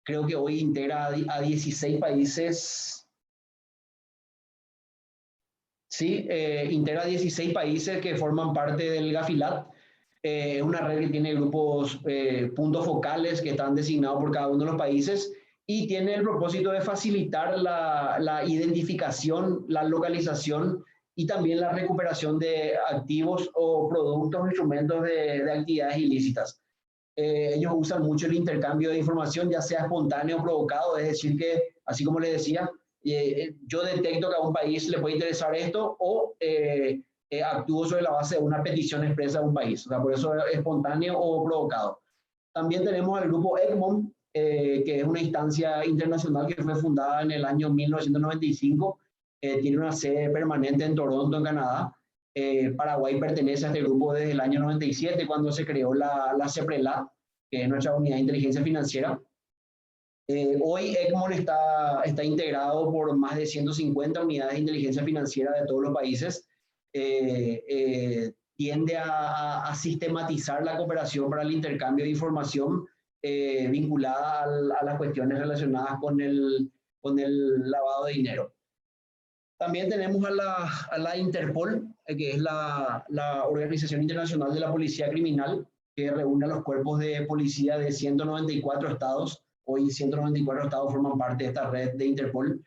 creo que hoy integra a 16 países. Sí, integra 16 países que forman parte del GAFILAT. Es una red que tiene grupos, puntos focales que están designados por cada uno de los países y tiene el propósito de facilitar la identificación, la localización y también la recuperación de activos o productos o instrumentos de actividades ilícitas. Ellos usan mucho el intercambio de información, ya sea espontáneo o provocado, es decir que, así como les decía, yo detecto que a un país le puede interesar esto o actúo sobre la base de una petición expresa de un país, o sea, por eso es espontáneo o provocado. También tenemos al grupo Egmont, que es una instancia internacional que fue fundada en el año 1995, tiene una sede permanente en Toronto, en Canadá. Paraguay pertenece a este grupo desde el año 97, cuando se creó la CEPRELAT, que es nuestra unidad de inteligencia financiera. Hoy Egmont está integrado por más de 150 unidades de inteligencia financiera de todos los países. Tiende a sistematizar la cooperación para el intercambio de información vinculada a las cuestiones relacionadas con el lavado de dinero. También tenemos a la Interpol, que es la Organización Internacional de la Policía Criminal, que reúne a los cuerpos de policía de 194 estados. Hoy 194 estados forman parte de esta red de Interpol.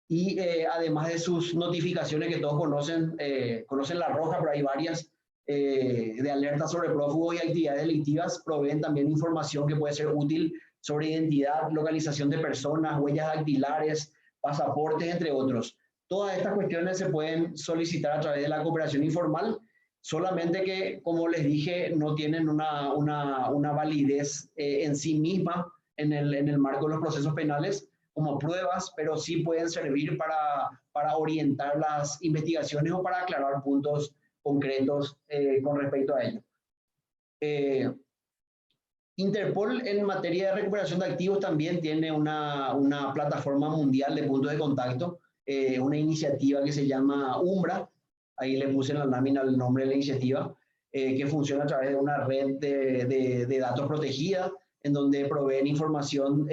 Y además de sus notificaciones que todos conocen la roja, pero hay varias, de alertas sobre prófugos y actividades delictivas, proveen también información que puede ser útil sobre identidad, localización de personas, huellas dactilares, pasaportes, entre otros. Todas estas cuestiones se pueden solicitar a través de la cooperación informal, solamente que, como les dije, no tienen una validez en sí misma en el marco de los procesos penales como pruebas, pero sí pueden servir para orientar las investigaciones o para aclarar puntos concretos con respecto a ello. Interpol en materia de recuperación de activos también tiene una plataforma mundial de puntos de contacto, una iniciativa que se llama UMBRA, ahí le puse en la lámina el nombre de la iniciativa, que funciona a través de una red de datos protegida, en donde proveen información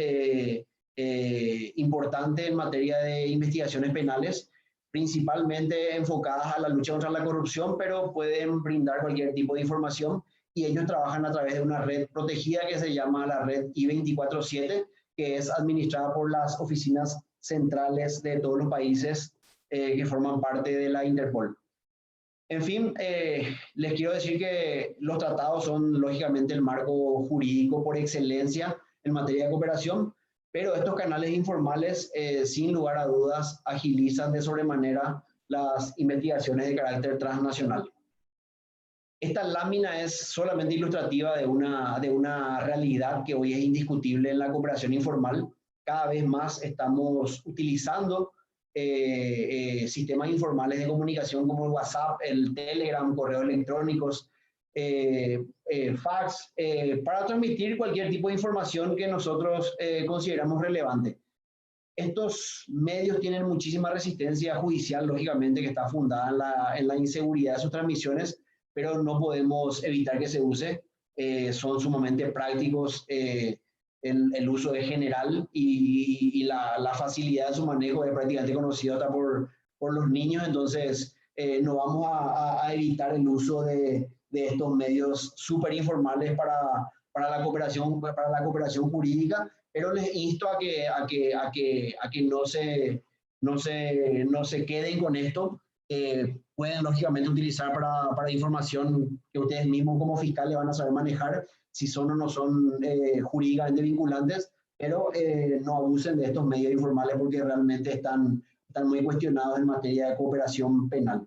importante en materia de investigaciones penales, principalmente enfocadas a la lucha contra la corrupción, pero pueden brindar cualquier tipo de información, y ellos trabajan a través de una red protegida que se llama la red I-24/7, que es administrada por las oficinas centrales de todos los países que forman parte de la Interpol. En fin, les quiero decir que los tratados son lógicamente el marco jurídico por excelencia en materia de cooperación, pero estos canales informales, sin lugar a dudas, agilizan de sobremanera las investigaciones de carácter transnacional. Esta lámina es solamente ilustrativa de una realidad que hoy es indiscutible en la cooperación informal. Cada vez más estamos utilizando sistemas informales de comunicación como el WhatsApp, el Telegram, correos electrónicos, fax, para transmitir cualquier tipo de información que nosotros consideramos relevante. Estos medios tienen muchísima resistencia judicial, lógicamente, que está fundada en la inseguridad de sus transmisiones, pero no podemos evitar que se use. Son sumamente prácticos, el uso es general y la facilidad de su manejo es prácticamente conocido hasta por los niños, entonces no vamos a evitar el uso de estos medios súper informales para la cooperación jurídica, pero les insto a que no se queden con esto. Pueden lógicamente utilizar para información que ustedes mismos como fiscales van a saber manejar, si son o no son jurídicamente vinculantes, pero no abusen de estos medios informales porque realmente están muy cuestionados en materia de cooperación penal.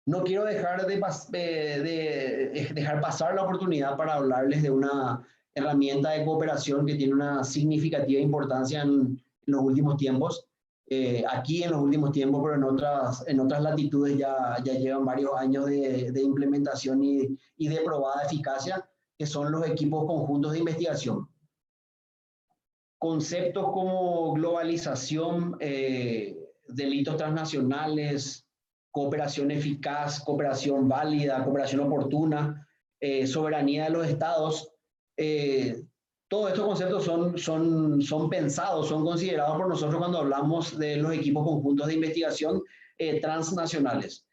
No quiero dejar dejar pasar la oportunidad para hablarles de una herramienta de cooperación que tiene una significativa importancia en los últimos tiempos. Aquí en los últimos tiempos, pero en otras latitudes ya llevan varios años de implementación y de probada eficacia, que son los equipos conjuntos de investigación. Conceptos como globalización, delitos transnacionales, cooperación eficaz, cooperación válida, cooperación oportuna, soberanía de los estados, todos estos conceptos son pensados, son considerados por nosotros cuando hablamos de los equipos conjuntos de investigación transnacionales.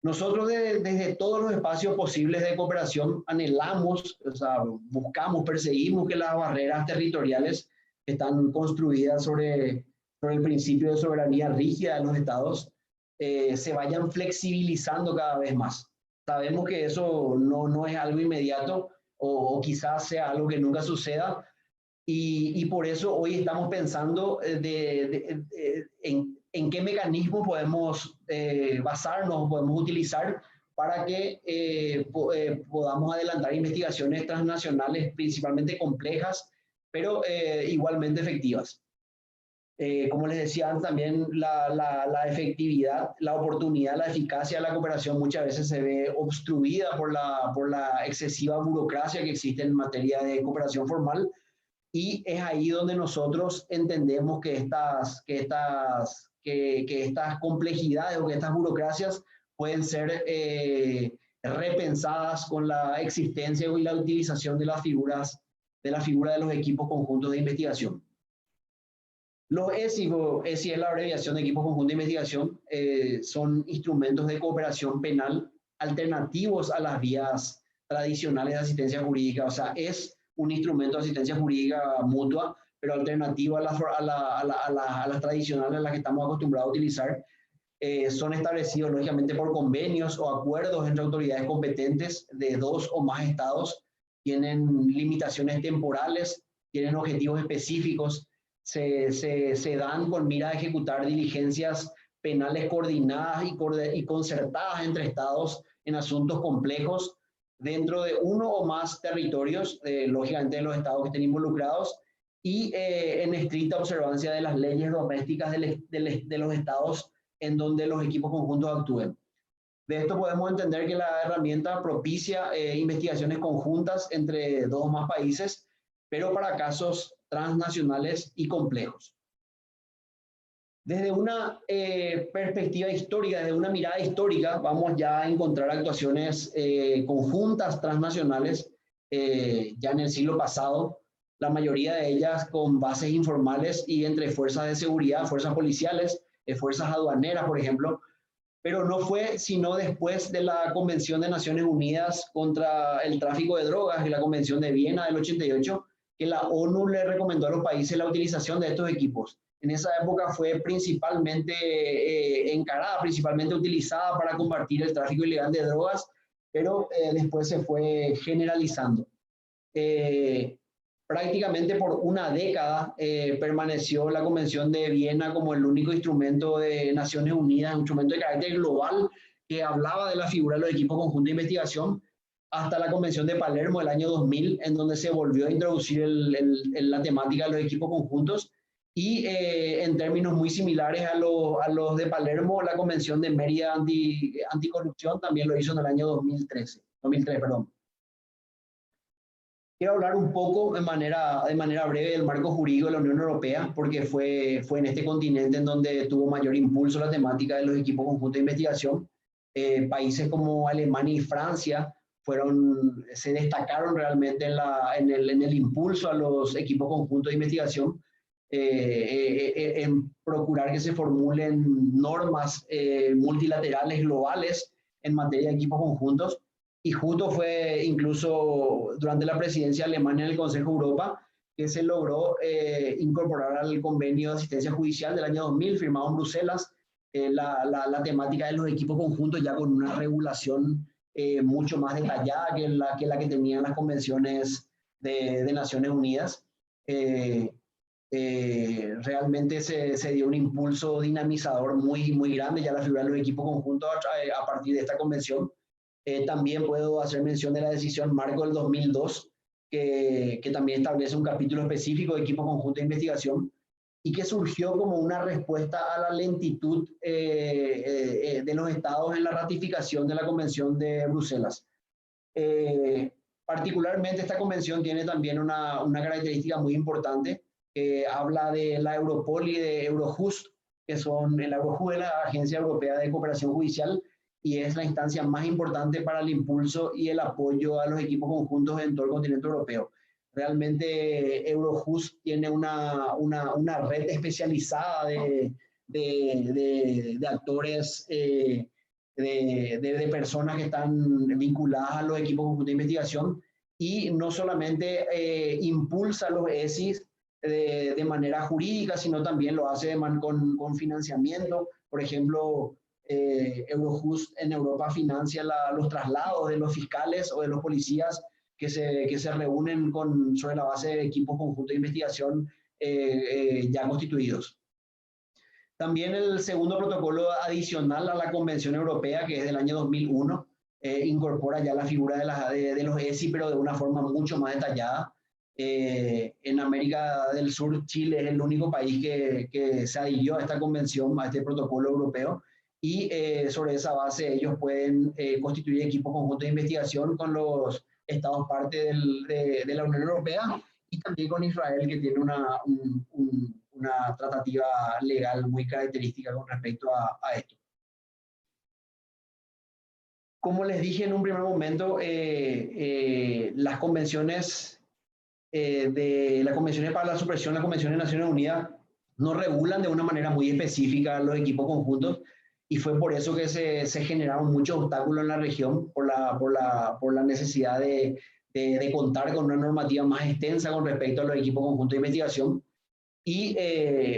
Nosotros desde todos los espacios posibles de cooperación anhelamos, o sea, buscamos, perseguimos que las barreras territoriales que están construidas sobre el principio de soberanía rígida de los estados se vayan flexibilizando cada vez más. Sabemos que eso no es algo inmediato, o quizás sea algo que nunca suceda, y por eso hoy estamos pensando en en qué mecanismo podemos basarnos, podemos utilizar para que podamos adelantar investigaciones transnacionales principalmente complejas, pero igualmente efectivas. Como les decía antes, también la efectividad, la oportunidad, la eficacia de la cooperación muchas veces se ve obstruida por la excesiva burocracia que existe en materia de cooperación formal, y es ahí donde nosotros entendemos que estas complejidades o que estas burocracias pueden ser repensadas con la existencia y la utilización de la figura de los equipos conjuntos de investigación. Los ESI es la abreviación de equipos conjuntos de investigación, son instrumentos de cooperación penal alternativos a las vías tradicionales de asistencia jurídica. O sea, es un instrumento de asistencia jurídica mutua, pero alternativo a las tradicionales a las que estamos acostumbrados a utilizar. Son establecidos lógicamente por convenios o acuerdos entre autoridades competentes de 2 o más estados, tienen limitaciones temporales, tienen objetivos específicos, se dan con mira a ejecutar diligencias penales coordinadas y concertadas entre estados en asuntos complejos dentro de uno o más territorios, lógicamente de los estados que estén involucrados, y en estricta observancia de las leyes domésticas de los estados en donde los equipos conjuntos actúen. De esto podemos entender que la herramienta propicia investigaciones conjuntas entre 2 o más países, pero para casos transnacionales y complejos. Desde una perspectiva histórica, desde una mirada histórica, vamos ya a encontrar actuaciones conjuntas transnacionales ya en el siglo pasado, la mayoría de ellas con bases informales y entre fuerzas de seguridad, fuerzas policiales, fuerzas aduaneras, por ejemplo, pero no fue sino después de la Convención de Naciones Unidas contra el tráfico de drogas y la Convención de Viena del 88, que la ONU le recomendó a los países la utilización de estos equipos. En esa época fue principalmente principalmente utilizada para combatir el tráfico ilegal de drogas, pero después se fue generalizando. Prácticamente por una década permaneció la Convención de Viena como el único instrumento de Naciones Unidas, un instrumento de carácter global que hablaba de la figura de los equipos conjuntos de investigación, hasta la Convención de Palermo del año 2000, en donde se volvió a introducir la temática de los equipos conjuntos, y en términos muy similares a los de Palermo, la Convención de Mérida anticorrupción también lo hizo en el año 2003. Quiero hablar un poco de manera breve del marco jurídico de la Unión Europea, porque fue en este continente en donde tuvo mayor impulso la temática de los equipos conjuntos de investigación. Países como Alemania y Francia se destacaron realmente en el impulso a los equipos conjuntos de investigación, en procurar que se formulen normas multilaterales globales en materia de equipos conjuntos. Y justo fue incluso durante la presidencia alemana en el Consejo de Europa que se logró incorporar al convenio de asistencia judicial del año 2000, firmado en Bruselas, la temática de los equipos conjuntos, ya con una regulación mucho más detallada que la que tenían las convenciones de Naciones Unidas. Realmente se dio un impulso dinamizador muy grande ya la figura de los equipos conjuntos a partir de esta convención. También puedo hacer mención de la decisión marco del 2002, que también establece un capítulo específico de equipo conjunto de investigación y que surgió como una respuesta a la lentitud de los estados en la ratificación de la Convención de Bruselas. Particularmente esta convención tiene también una característica muy importante, que habla de la Europol y de Eurojust, que son la Eurojust, la Agencia Europea de Cooperación Judicial, y es la instancia más importante para el impulso y el apoyo a los equipos conjuntos en todo el continente europeo. Realmente Eurojust tiene una red especializada de actores, de personas que están vinculadas a los equipos conjuntos de investigación, y no solamente impulsa los ESIs de manera jurídica, sino también lo hace con financiamiento. Por ejemplo, Eurojust en Europa financia los traslados de los fiscales o de los policías que se reúnen sobre la base de equipos conjuntos de investigación ya constituidos. También el segundo protocolo adicional a la Convención Europea, que es del año 2001, incorpora ya la figura de los ESI, pero de una forma mucho más detallada. En América del Sur, Chile es el único país que se adhirió a esta convención, a este protocolo europeo, y sobre esa base ellos pueden constituir equipos conjuntos de investigación con los estados parte de la Unión Europea y también con Israel, que tiene una tratativa legal muy característica con respecto a esto. Como les dije en un primer momento, las convenciones para la supresión, las convenciones de Naciones Unidas, no regulan de una manera muy específica los equipos conjuntos, y fue por eso que se generaron muchos obstáculos en la región, por la necesidad de contar con una normativa más extensa con respecto a los equipos conjuntos de investigación. Y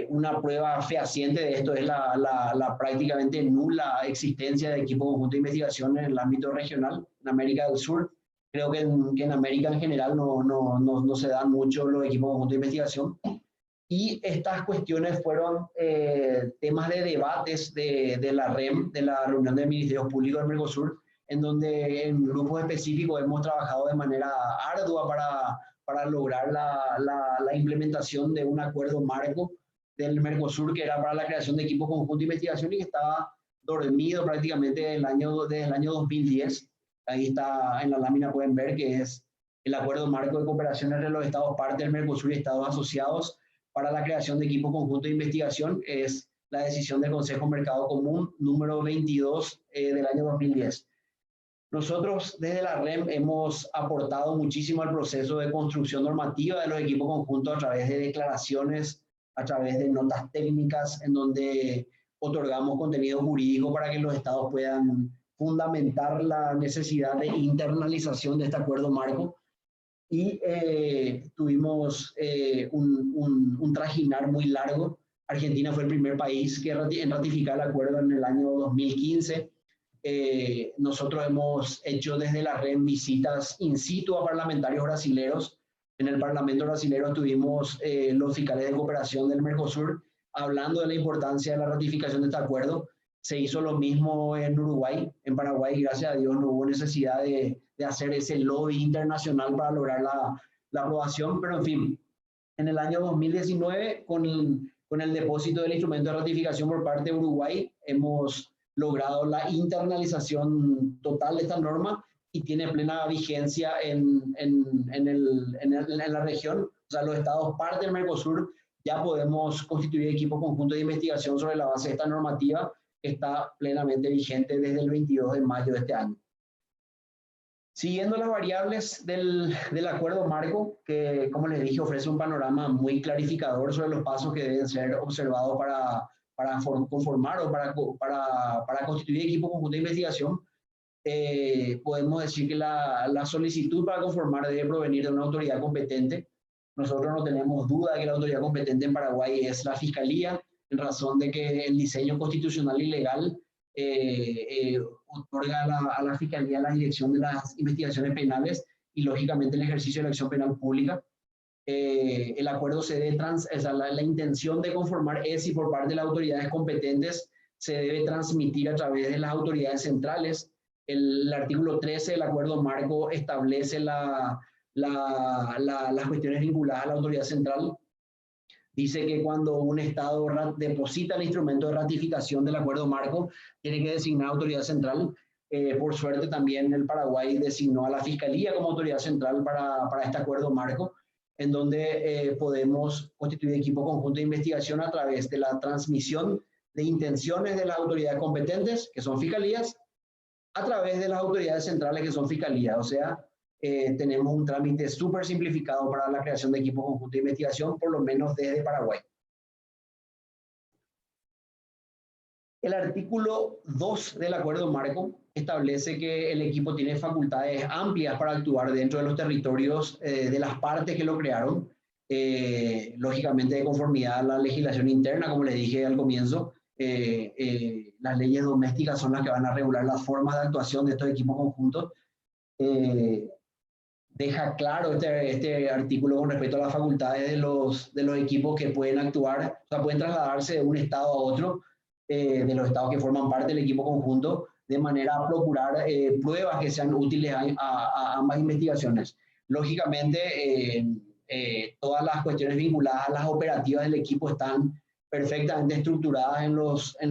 una prueba fehaciente de esto es la prácticamente nula existencia de equipos conjuntos de investigación en el ámbito regional, en América del Sur. Creo que en América en general no se dan mucho los equipos conjuntos de investigación. Y estas cuestiones fueron temas de debates de la REM, de la reunión de ministerios públicos del Mercosur, en donde en grupos específicos hemos trabajado de manera ardua para lograr la implementación de un acuerdo marco del Mercosur, que era para la creación de equipos conjuntos de investigación y que estaba dormido prácticamente desde el año 2010. Ahí está, en la lámina pueden ver que es el acuerdo marco de cooperación entre los estados parte del Mercosur y estados asociados para la creación de equipos conjuntos de investigación. Es la decisión del Consejo Mercado Común número 22 del año 2010. Nosotros desde la REM hemos aportado muchísimo al proceso de construcción normativa de los equipos conjuntos a través de declaraciones, a través de notas técnicas, en donde otorgamos contenido jurídico para que los estados puedan fundamentar la necesidad de internalización de este acuerdo marco. Y tuvimos un trajinar muy largo. Argentina fue el primer país en ratificar el acuerdo en el año 2015. Nosotros hemos hecho desde la REM visitas in situ a parlamentarios brasileños. En el Parlamento brasilero tuvimos los fiscales de cooperación del Mercosur hablando de la importancia de la ratificación de este acuerdo. Se hizo lo mismo en Uruguay. En Paraguay, gracias a Dios, no hubo necesidad de hacer ese lobby internacional para lograr la aprobación, pero en fin, en el año 2019, con el depósito del instrumento de ratificación por parte de Uruguay, hemos logrado la internalización total de esta norma y tiene plena vigencia en la región. O sea, los estados parte del Mercosur ya podemos constituir equipos conjuntos de investigación sobre la base de esta normativa que está plenamente vigente desde el 22 de mayo de este año. Siguiendo las variables del acuerdo marco, que como les dije ofrece un panorama muy clarificador sobre los pasos que deben ser observados para conformar o para constituir equipos conjuntos de investigación, podemos decir que la solicitud para conformar debe provenir de una autoridad competente. Nosotros no tenemos duda de que la autoridad competente en Paraguay es la Fiscalía, en razón de que el diseño constitucional y legal otorga a la Fiscalía la dirección de las investigaciones penales y, lógicamente, el ejercicio de la acción penal pública. El acuerdo la intención de conformar ESI por parte de las autoridades competentes se debe transmitir a través de las autoridades centrales. El artículo 13 del acuerdo marco establece las cuestiones vinculadas a la autoridad central. Dice que cuando un Estado deposita el instrumento de ratificación del acuerdo marco, tiene que designar autoridad central. Por suerte también el Paraguay designó a la Fiscalía como autoridad central para este acuerdo marco, en donde podemos constituir equipo conjunto de investigación a través de la transmisión de intenciones de las autoridades competentes, que son fiscalías, a través de las autoridades centrales, que son fiscalías. O sea, tenemos un trámite súper simplificado para la creación de equipos conjuntos de investigación, por lo menos desde Paraguay. El artículo 2 del acuerdo marco establece que el equipo tiene facultades amplias para actuar dentro de los territorios de las partes que lo crearon, lógicamente de conformidad a la legislación interna, como les dije al comienzo. Las leyes domésticas son las que van a regular las formas de actuación de estos equipos conjuntos. deja claro este artículo con respecto a las facultades de los equipos que pueden actuar, o sea, pueden trasladarse de un estado a otro, de los estados que forman parte del equipo conjunto, de manera a procurar pruebas que sean útiles a ambas investigaciones. Lógicamente, todas las cuestiones vinculadas a las operativas del equipo están perfectamente estructuradas en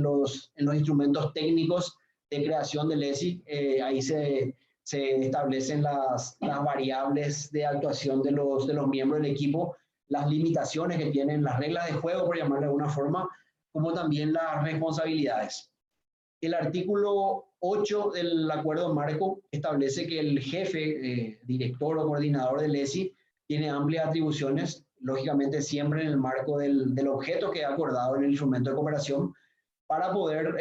los instrumentos técnicos de creación del ESI. Ahí se establecen las variables de actuación de los miembros del equipo, las limitaciones que tienen, las reglas de juego, por llamarlo de alguna forma, como también las responsabilidades. El artículo 8 del acuerdo marco establece que el jefe, director o coordinador del ESI tiene amplias atribuciones, lógicamente siempre en el marco del objeto que ha acordado en el instrumento de cooperación, para poder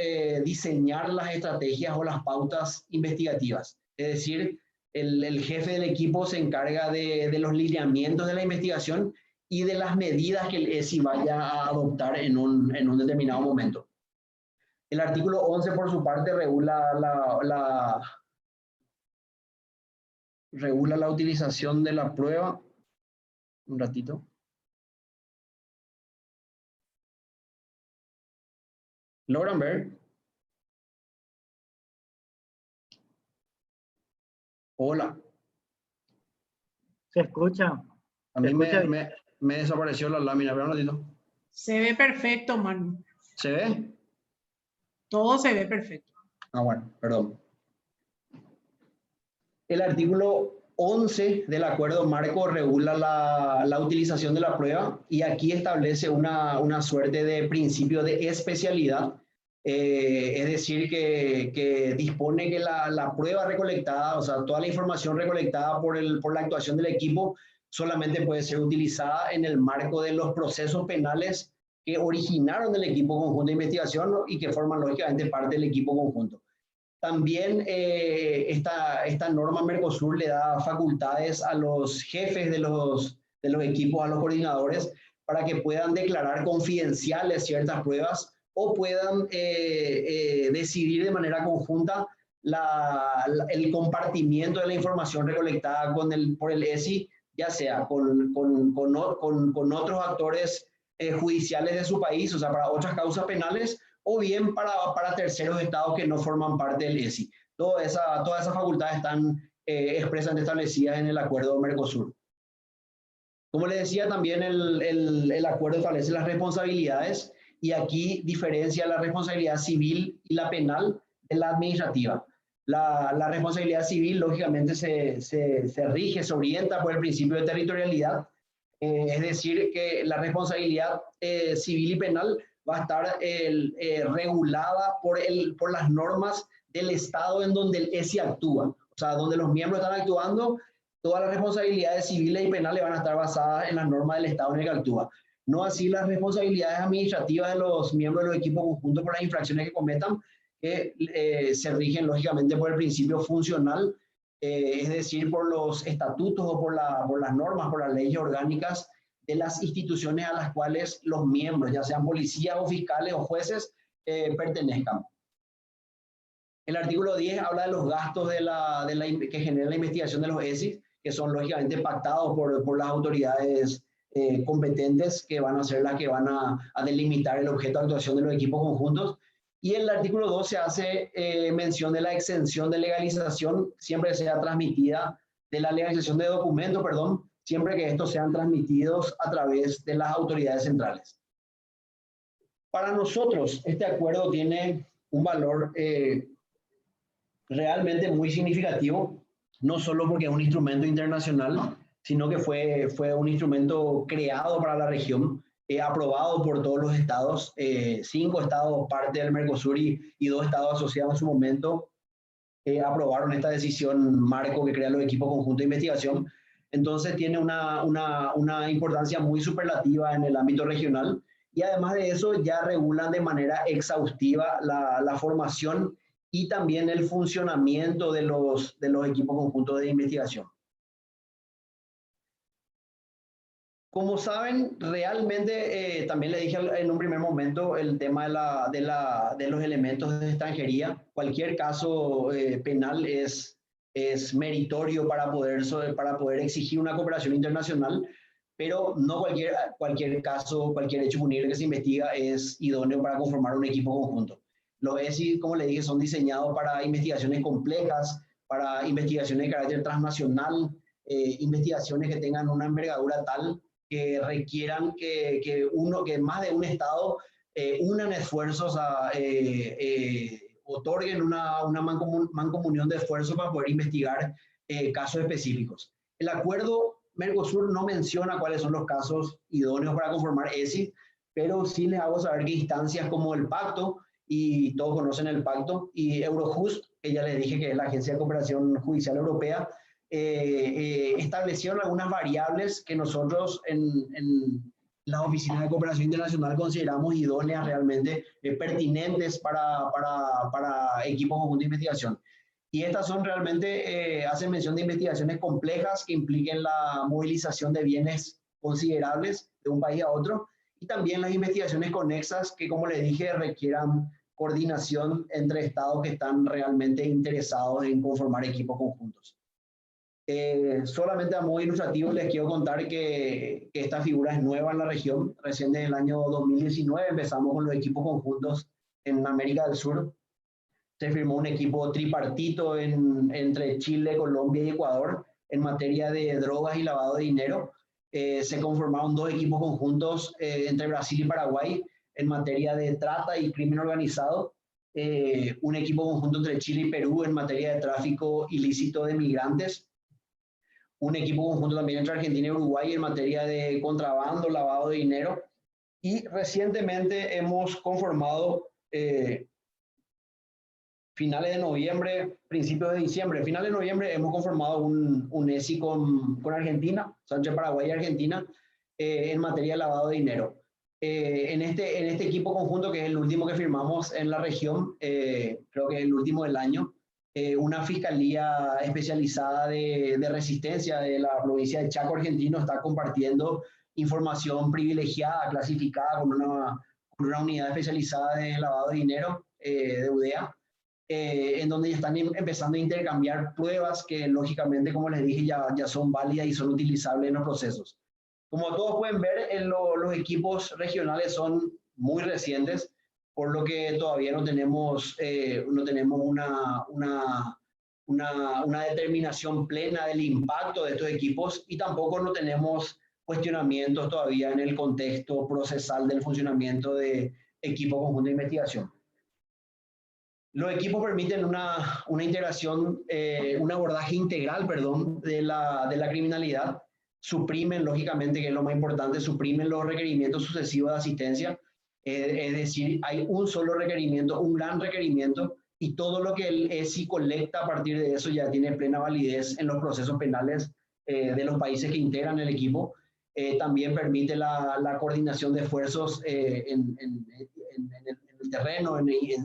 diseñar las estrategias o las pautas investigativas. Es decir, el jefe del equipo se encarga de los lineamientos de la investigación y de las medidas que el ESI vaya a adoptar en un determinado momento. El artículo 11, por su parte, regula la utilización de la prueba. Un ratito. ¿Logran ver? Hola. ¿Se escucha? A mí me desapareció la lámina, pero un ratito. Se ve perfecto, Manu. ¿Se ve? Todo se ve perfecto. Ah, bueno, perdón. El artículo 11 del acuerdo marco regula la utilización de la prueba y aquí establece una suerte de principio de especialidad. Es decir, que dispone que la prueba recolectada, o sea, toda la información recolectada por la actuación del equipo solamente puede ser utilizada en el marco de los procesos penales que originaron el equipo conjunto de investigación, ¿no? Y que forman lógicamente parte del equipo conjunto. También esta norma Mercosur le da facultades a los jefes de los equipos, a los coordinadores, para que puedan declarar confidenciales ciertas pruebas o puedan decidir de manera conjunta el compartimiento de la información recolectada por el ESI, ya sea con otros actores judiciales de su país, o sea, para otras causas penales, o bien para terceros estados que no forman parte del ESI. Todas esas facultades están expresamente establecidas en el acuerdo Mercosur. Como les decía, también el acuerdo establece las responsabilidades y aquí diferencia la responsabilidad civil y la penal de la administrativa. La responsabilidad civil, lógicamente, se rige, se orienta por el principio de territorialidad, es decir, que la responsabilidad civil y penal va a estar regulada por las normas del estado en donde el ESI actúa. O sea, donde los miembros están actuando, todas las responsabilidades civiles y penales van a estar basadas en las normas del estado en el que actúa. No así las responsabilidades administrativas de los miembros de los equipos conjuntos por las infracciones que cometan, que se rigen lógicamente por el principio funcional, es decir, por los estatutos o por las normas, por las leyes orgánicas de las instituciones a las cuales los miembros, ya sean policías o fiscales o jueces, pertenezcan. El artículo 10 habla de los gastos que genera la investigación de los ESI, que son lógicamente pactados por las autoridades competentes, que van a ser las que van a delimitar el objeto de actuación de los equipos conjuntos. Y en el artículo 12 hace mención de la exención de legalización, siempre que sea transmitida, de la legalización de documentos, perdón, siempre que estos sean transmitidos a través de las autoridades centrales. Para nosotros, este acuerdo tiene un valor realmente muy significativo, no solo porque es un instrumento internacional, sino que fue un instrumento creado para la región, aprobado por todos los estados, 5 estados parte del Mercosur y 2 estados asociados en su momento, aprobaron esta decisión marco que crea los equipos conjuntos de investigación. Entonces tiene una importancia muy superlativa en el ámbito regional y además de eso ya regulan de manera exhaustiva la formación y también el funcionamiento de los equipos conjuntos de investigación. Como saben, realmente también le dije en un primer momento el tema de los elementos de extranjería. Cualquier caso penal es es meritorio para poder exigir una cooperación internacional, pero no cualquier caso, cualquier hecho punible que se investiga es idóneo para conformar un equipo conjunto. Los ESI, como le dije, son diseñados para investigaciones complejas, para investigaciones de carácter transnacional, investigaciones que tengan una envergadura tal que requieran que más de un Estado unan esfuerzos, otorguen una mancomunión de esfuerzos para poder investigar casos específicos. El acuerdo Mercosur no menciona cuáles son los casos idóneos para conformar ESI, pero sí les hago saber que instancias como el pacto, y todos conocen el pacto, y Eurojust, que ya les dije que es la Agencia de Cooperación Judicial Europea, establecieron algunas variables que nosotros en las oficinas de cooperación internacional consideramos idóneas, realmente pertinentes para equipos conjuntos de investigación. Y estas son realmente, hacen mención de investigaciones complejas que impliquen la movilización de bienes considerables de un país a otro, y también las investigaciones conexas que, como les dije, requieran coordinación entre estados que están realmente interesados en conformar equipos conjuntos. Solamente a modo ilustrativo les quiero contar que esta figura es nueva en la región. Recién desde el año 2019 empezamos con los equipos conjuntos en América del Sur. Se firmó un equipo tripartito entre Chile, Colombia y Ecuador en materia de drogas y lavado de dinero. Se conformaron 2 equipos conjuntos entre Brasil y Paraguay en materia de trata y crimen organizado. Un equipo conjunto entre Chile y Perú en materia de tráfico ilícito de migrantes. Un equipo conjunto también entre Argentina y Uruguay en materia de contrabando, lavado de dinero. Y recientemente hemos conformado finales de noviembre, principios de diciembre, finales de noviembre hemos conformado un ESI con Argentina, Sánchez, Paraguay y Argentina, en materia de lavado de dinero. En este equipo conjunto, que es el último que firmamos en la región, creo que es el último del año, una fiscalía especializada de resistencia de la provincia de Chaco argentino está compartiendo información privilegiada, clasificada con una unidad especializada de lavado de dinero, de UDEA, en donde ya están empezando a intercambiar pruebas que lógicamente, como les dije, ya son válidas y son utilizables en los procesos. Como todos pueden ver, los equipos regionales son muy recientes, por lo que todavía no tenemos una determinación plena del impacto de estos equipos, y tampoco no tenemos cuestionamientos todavía en el contexto procesal del funcionamiento de equipos conjuntos de investigación. Los equipos permiten una integración, un abordaje integral, de la criminalidad. Suprimen, lógicamente, que es lo más importante, suprimen los requerimientos sucesivos de asistencia. Es decir, hay un solo requerimiento, un gran requerimiento, y todo lo que el ESI colecta a partir de eso ya tiene plena validez en los procesos penales de los países que integran el equipo. También permite la coordinación de esfuerzos en el terreno,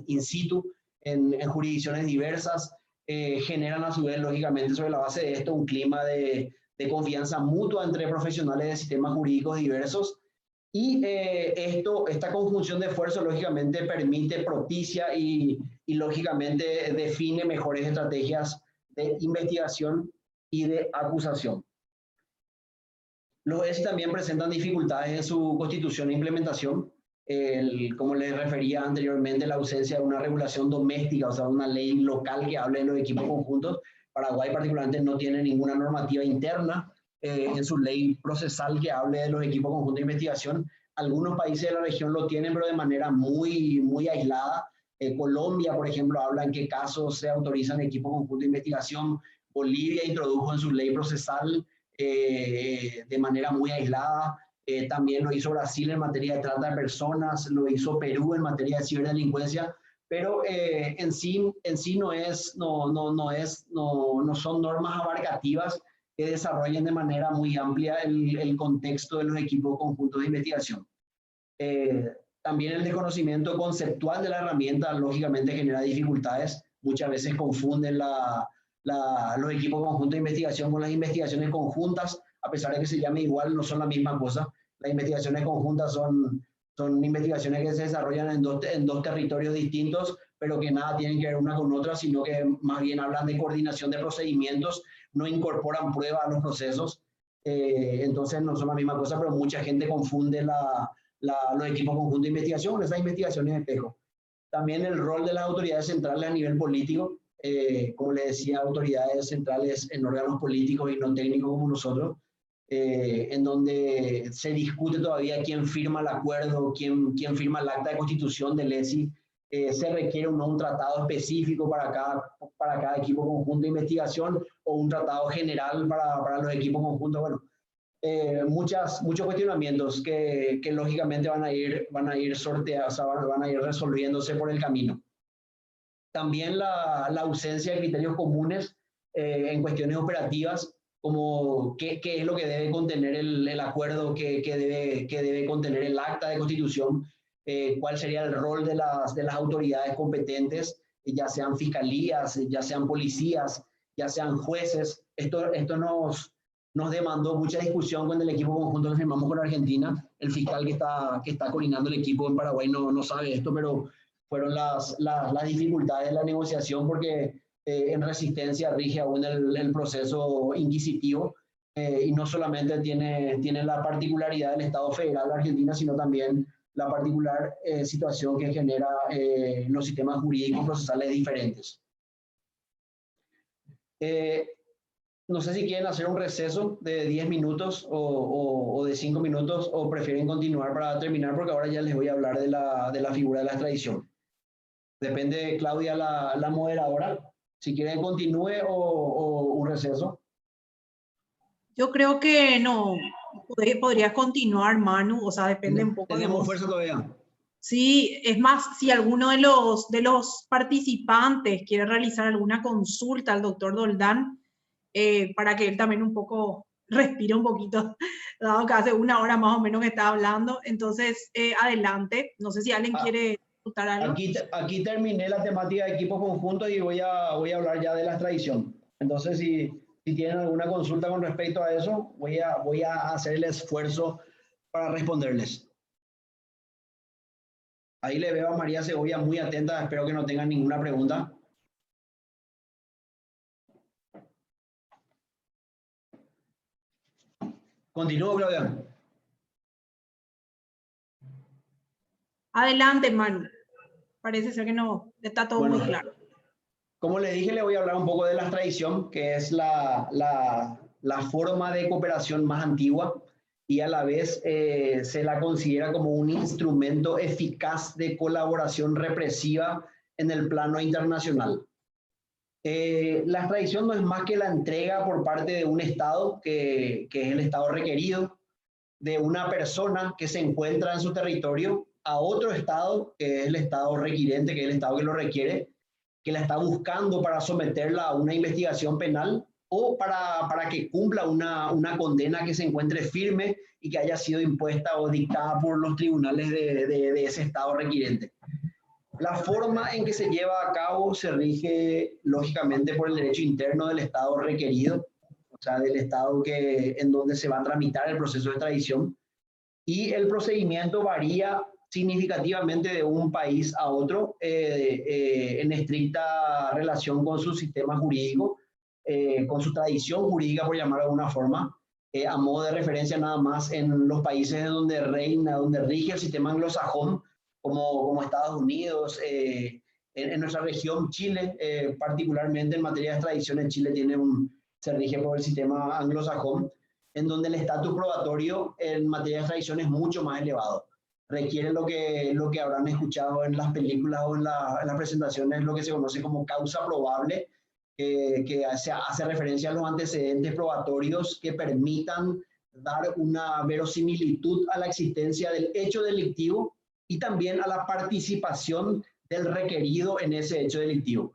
in situ, en jurisdicciones diversas. Generan a su vez, lógicamente, sobre la base de esto, un clima de confianza mutua entre profesionales de sistemas jurídicos diversos. Y esta conjunción de esfuerzos, lógicamente, propicia y lógicamente define mejores estrategias de investigación y de acusación. Los ESI también presentan dificultades en su constitución e implementación. Como les refería anteriormente, la ausencia de una regulación doméstica, o sea, una ley local que hable de los equipos conjuntos. Paraguay particularmente no tiene ninguna normativa interna en su ley procesal que hable de los equipos conjuntos de investigación. Algunos países de la región lo tienen, pero de manera muy, muy aislada. Colombia, por ejemplo, habla en qué casos se autorizan equipos conjuntos de investigación. Bolivia introdujo en su ley procesal de manera muy aislada. También lo hizo Brasil en materia de trata de personas, lo hizo Perú en materia de ciberdelincuencia, pero en sí no son normas abarcativas que desarrollen de manera muy amplia el contexto de los equipos conjuntos de investigación. También el desconocimiento conceptual de la herramienta lógicamente genera dificultades. Muchas veces confunden los equipos conjuntos de investigación con las investigaciones conjuntas, a pesar de que se llame igual, no son la misma cosa. Las investigaciones conjuntas son investigaciones que se desarrollan en dos territorios distintos, pero que nada tienen que ver una con otra, sino que más bien hablan de coordinación de procedimientos, no incorporan pruebas a los procesos. Entonces no son la misma cosa, pero mucha gente confunde los equipos conjuntos de investigación con esas investigaciones de espejo. También el rol de las autoridades centrales a nivel político, como le decía, autoridades centrales en órganos políticos y no técnicos como nosotros, en donde se discute todavía quién firma el acuerdo, quién firma el acta de constitución del ESI. Se requiere un tratado específico para cada equipo conjunto de investigación o un tratado general para los equipos conjuntos. Bueno, muchos cuestionamientos que lógicamente van a ir sorteados, o sea, van a ir resolviéndose por el camino. También la ausencia de criterios comunes en cuestiones operativas, como qué es lo que debe contener el acuerdo, qué debe contener el acta de constitución, cuál sería el rol de las autoridades competentes, ya sean fiscalías, ya sean policías, ya sean jueces. Esto nos demandó mucha discusión con el equipo conjunto que firmamos con Argentina. El fiscal que está coordinando el equipo en Paraguay no sabe esto, pero fueron las dificultades de la negociación porque en Resistencia rige aún el proceso inquisitivo y no solamente tiene la particularidad del Estado Federal de Argentina, sino también la particular situación que genera los sistemas jurídicos procesales diferentes. No sé si quieren hacer un receso de 10 minutos o de 5 minutos o prefieren continuar para terminar, porque ahora ya les voy a hablar de la figura de la extradición. Depende de Claudia, la moderadora, si quieren continúe o un receso. Yo creo que no, podría continuar, Manu, o sea, depende un poco de Tenemos vos. fuerza todavía. Sí, es más, si alguno de los participantes quiere realizar alguna consulta al doctor Doldán, para que él también un poco respire un poquito, dado que hace una hora más o menos que está hablando. Entonces, adelante. No sé si alguien quiere consultar algo. Aquí terminé la temática de equipos conjuntos y voy a hablar ya de la extradición. Entonces, si tienen alguna consulta con respecto a eso, voy a hacer el esfuerzo para responderles. Ahí le veo a María Segovia muy atenta, espero que no tengan ninguna pregunta. Continúo, Claudia. Adelante, Manu. Parece ser que no está todo muy claro. Como les dije, le voy a hablar un poco de la extradición, que es la forma de cooperación más antigua y a la vez se la considera como un instrumento eficaz de colaboración represiva en el plano internacional. La extradición no es más que la entrega por parte de un Estado, que es el Estado requerido, de una persona que se encuentra en su territorio a otro Estado, que es el Estado requirente, que es el Estado que lo requiere, que la está buscando para someterla a una investigación penal o para que cumpla una condena que se encuentre firme y que haya sido impuesta o dictada por los tribunales de ese Estado requirente. La forma en que se lleva a cabo se rige lógicamente por el derecho interno del Estado requerido, o sea, del Estado en donde se va a tramitar el proceso de extradición, y el procedimiento varía significativamente de un país a otro en estricta relación con su sistema jurídico, con su tradición jurídica, por llamarlo de alguna forma. A modo de referencia nada más, en los países donde rige el sistema anglosajón, como Estados Unidos, en nuestra región, Chile, particularmente en materia de extradición, en Chile se rige por el sistema anglosajón, en donde el estatus probatorio en materia de extradición es mucho más elevado. Requiere lo que habrán escuchado en las películas o en las presentaciones, lo que se conoce como causa probable, que hace referencia a los antecedentes probatorios que permitan dar una verosimilitud a la existencia del hecho delictivo y también a la participación del requerido en ese hecho delictivo.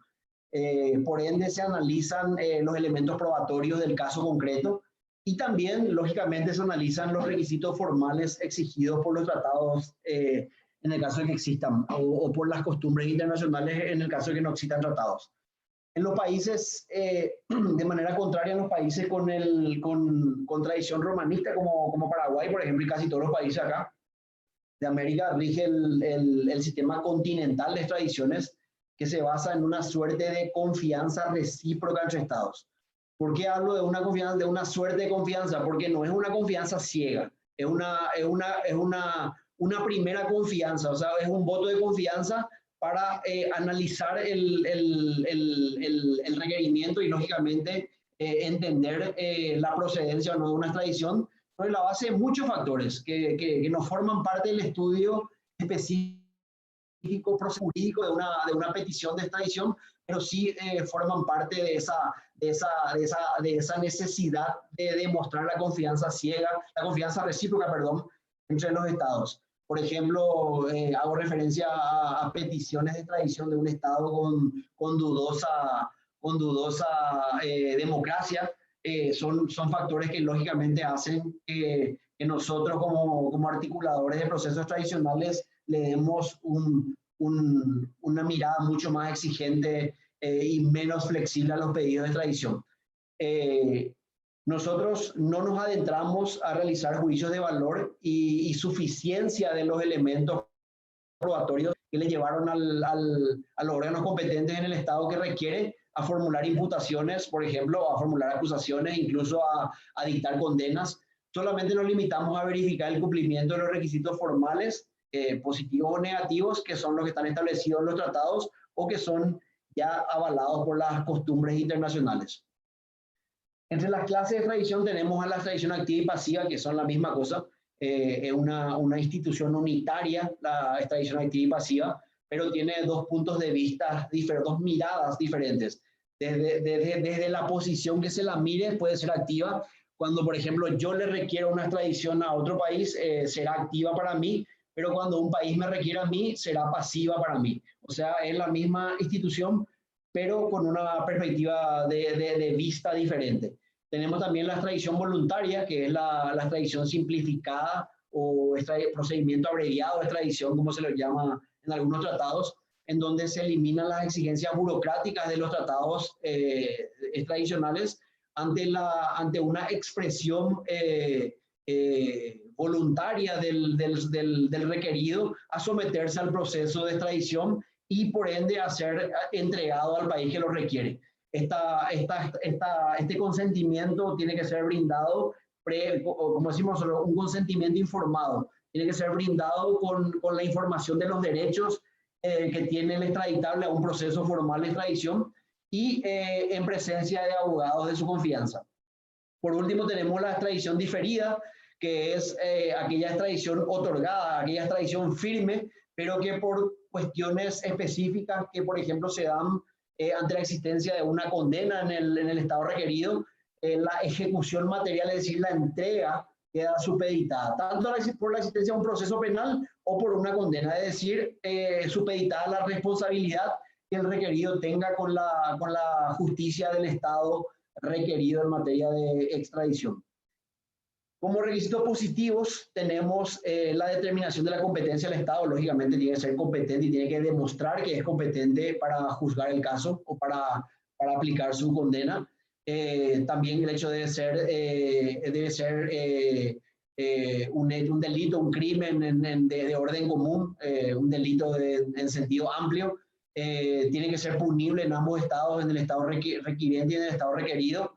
Por ende, se analizan los elementos probatorios del caso concreto y también, lógicamente, se analizan los requisitos formales exigidos por los tratados en el caso de que existan o por las costumbres internacionales en el caso de que no existan tratados. En los países, de manera contraria, en los países con tradición romanista como Paraguay, por ejemplo, y casi todos los países acá de América, rige el sistema continental de extradiciones, que se basa en una suerte de confianza recíproca entre estados. ¿Por qué hablo de una suerte de confianza? Porque no es una confianza ciega, es una primera confianza, o sea, es un voto de confianza para analizar el requerimiento y, lógicamente, entender la procedencia o no de una extradición, sobre la base de muchos factores que no forman parte del estudio específico jurídico de una petición de extradición, pero sí forman parte de esa necesidad de demostrar la confianza recíproca, perdón, entre los estados. Por ejemplo, hago referencia a peticiones de extradición de un estado con dudosa democracia. Son factores que lógicamente hacen que nosotros como articuladores de procesos tradicionales le demos una mirada mucho más exigente y menos flexible a los pedidos de extradición. Nosotros no nos adentramos a realizar juicios de valor y suficiencia de los elementos probatorios que le llevaron a los órganos competentes en el Estado que requiere a formular imputaciones, por ejemplo, a formular acusaciones, incluso a dictar condenas. Solamente nos limitamos a verificar el cumplimiento de los requisitos formales, positivos o negativos, que son los que están establecidos en los tratados o que son ya avalados por las costumbres internacionales. Entre las clases de extradición tenemos a la extradición activa y pasiva, que son la misma cosa. Es una institución unitaria, la extradición activa y pasiva, pero tiene dos puntos de vista, dos miradas diferentes. Desde la posición que se la mire puede ser activa. Cuando, por ejemplo, yo le requiero una extradición a otro país, será activa para mí, pero cuando un país me requiere a mí, será pasiva para mí. O sea, es la misma institución, pero con una perspectiva de vista diferente. Tenemos también la extradición voluntaria, que es la extradición simplificada o procedimiento abreviado de extradición, como se lo llama en algunos tratados, en donde se eliminan las exigencias burocráticas de los tratados extradicionales ante una expresión voluntaria del requerido a someterse al proceso de extradición y por ende a ser entregado al país que lo requiere. Este consentimiento tiene que ser brindado, como decimos, un consentimiento informado. Tiene que ser brindado con la información de los derechos que tiene el extraditable a un proceso formal de extradición y en presencia de abogados de su confianza. Por último, tenemos la extradición diferida, que es aquella extradición otorgada, aquella extradición firme, pero que por cuestiones específicas que, por ejemplo, se dan ante la existencia de una condena en el estado requerido, la ejecución material, es decir, la entrega, queda supeditada, tanto por la existencia de un proceso penal o por una condena, es decir, supeditada la responsabilidad que el requerido tenga con la justicia del estado requerido en materia de extradición. Como requisitos positivos tenemos la determinación de la competencia del Estado. Lógicamente tiene que ser competente y tiene que demostrar que es competente para juzgar el caso o para aplicar su condena. También el hecho de debe ser un delito, un crimen de orden común, un delito en sentido amplio. Tiene que ser punible en ambos estados, en el estado requiriente y en el estado requerido.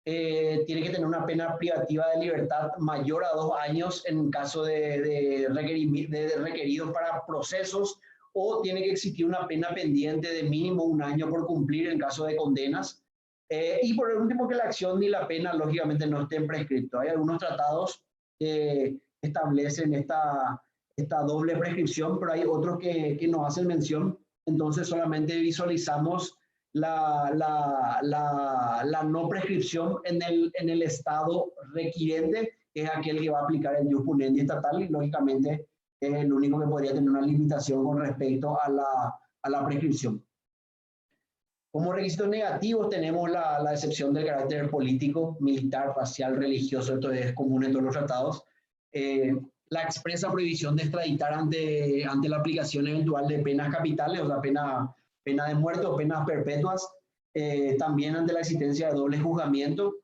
Tiene que tener una pena privativa de libertad mayor a 2 años en caso de requeridos para procesos, o tiene que existir una pena pendiente de mínimo 1 año por cumplir en caso de condenas. Y por último, que la acción ni la pena lógicamente no estén prescriptos. Hay algunos tratados que establecen esta doble prescripción, pero hay otros que no hacen mención. Entonces solamente visualizamos la no prescripción en el estado requiriente, que es aquel que va a aplicar el jus puniendi estatal, y lógicamente es el único que podría tener una limitación con respecto a la prescripción. Como requisitos negativos tenemos la excepción del carácter político, militar, racial, religioso. Esto es común en todos los tratados. La expresa prohibición de extraditar ante la aplicación eventual de penas capitales, o sea, pena de muerte o penas perpetuas, también ante la existencia de doble juzgamiento.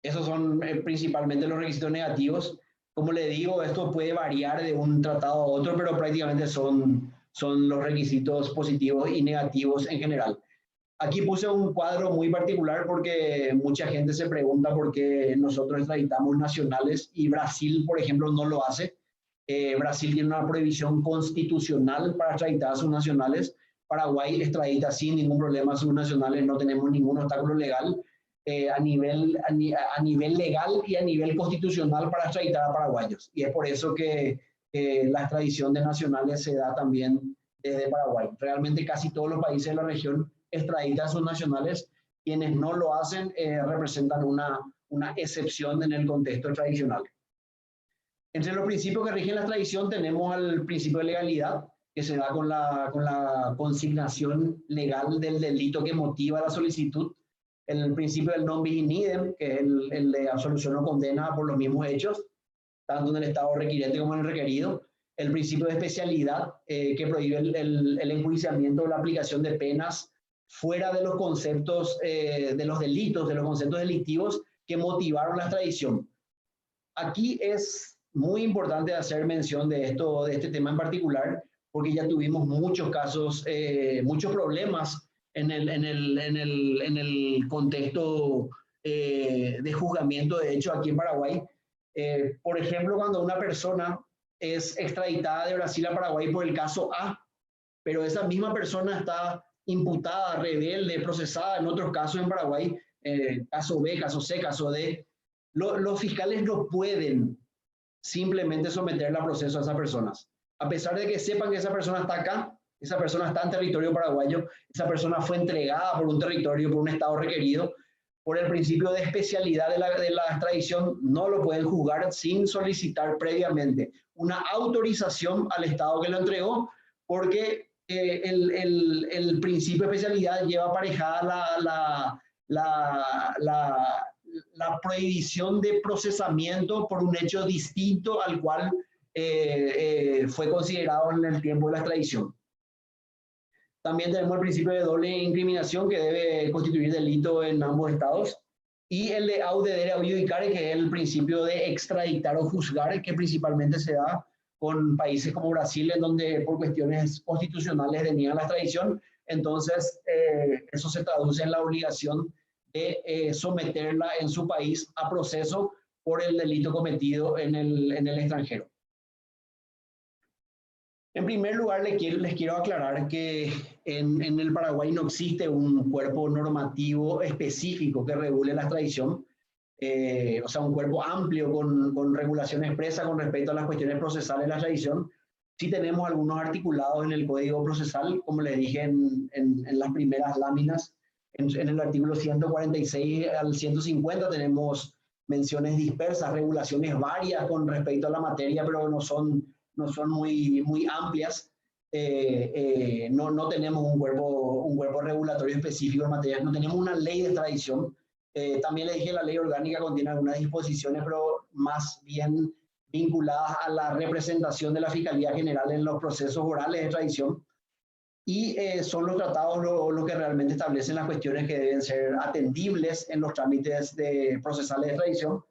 Esos son principalmente los requisitos negativos. Como le digo, esto puede variar de un tratado a otro, pero prácticamente son los requisitos positivos y negativos en general. Aquí puse un cuadro muy particular porque mucha gente se pregunta por qué nosotros extraditamos nacionales y Brasil, por ejemplo, no lo hace. Brasil tiene una prohibición constitucional para extraditar a sus nacionales. Paraguay extradita sin ningún problema a sus nacionales, no tenemos ningún obstáculo legal a nivel legal y a nivel constitucional para extraditar a paraguayos. Y es por eso que la extradición de nacionales se da también desde Paraguay. Realmente casi todos los países de la región extraditan a sus nacionales. Quienes no lo hacen representan una excepción en el contexto tradicional. Entre los principios que rigen la extradición tenemos al principio de legalidad, que se da con la consignación legal del delito que motiva la solicitud, el principio del non bis in idem, que es el de absolución o condena por los mismos hechos, tanto en el estado requiriente como en el requerido, el principio de especialidad, que prohíbe el enjuiciamiento o la aplicación de penas fuera de los conceptos de los delitos, de los conceptos delictivos que motivaron la extradición. Aquí es muy importante hacer mención de este tema en particular, porque ya tuvimos muchos casos, muchos problemas en el contexto de juzgamiento de hecho aquí en Paraguay. Por ejemplo, cuando una persona es extraditada de Brasil a Paraguay por el caso A, pero esa misma persona está imputada, rebelde, procesada en otros casos en Paraguay, caso B, caso C, caso D, los fiscales no pueden simplemente someterla a proceso a esas personas. A pesar de que sepan que esa persona está acá, esa persona está en territorio paraguayo, esa persona fue entregada por un territorio, por un estado requerido, por el principio de especialidad de la extradición, no lo pueden juzgar sin solicitar previamente una autorización al estado que lo entregó, porque el principio de especialidad lleva aparejada la prohibición de procesamiento por un hecho distinto al cual fue considerado en el tiempo de la extradición. También tenemos el principio de doble incriminación que debe constituir delito en ambos estados, y el de audedere adjudicare, que es el principio de extraditar o juzgar, que principalmente se da con países como Brasil, en donde por cuestiones constitucionales deniegan la extradición. Entonces, eso se traduce en la obligación de someterla en su país a proceso por el delito cometido en el extranjero. En primer lugar, les quiero aclarar que en el Paraguay no existe un cuerpo normativo específico que regule la extradición, o sea, un cuerpo amplio con regulación expresa con respecto a las cuestiones procesales de la extradición. Sí tenemos algunos articulados en el Código Procesal, como les dije en las primeras láminas. En el artículo 146 al 150 tenemos menciones dispersas, regulaciones varias con respecto a la materia, pero no son muy amplias. No tenemos un cuerpo regulatorio específico en materia, no tenemos una ley de extradición. También le dije, la ley orgánica contiene algunas disposiciones, pero más bien vinculadas a la representación de la Fiscalía General en los procesos orales de extradición. Y son los tratados lo que realmente establecen las cuestiones que deben ser atendibles en los trámites procesales de extradición.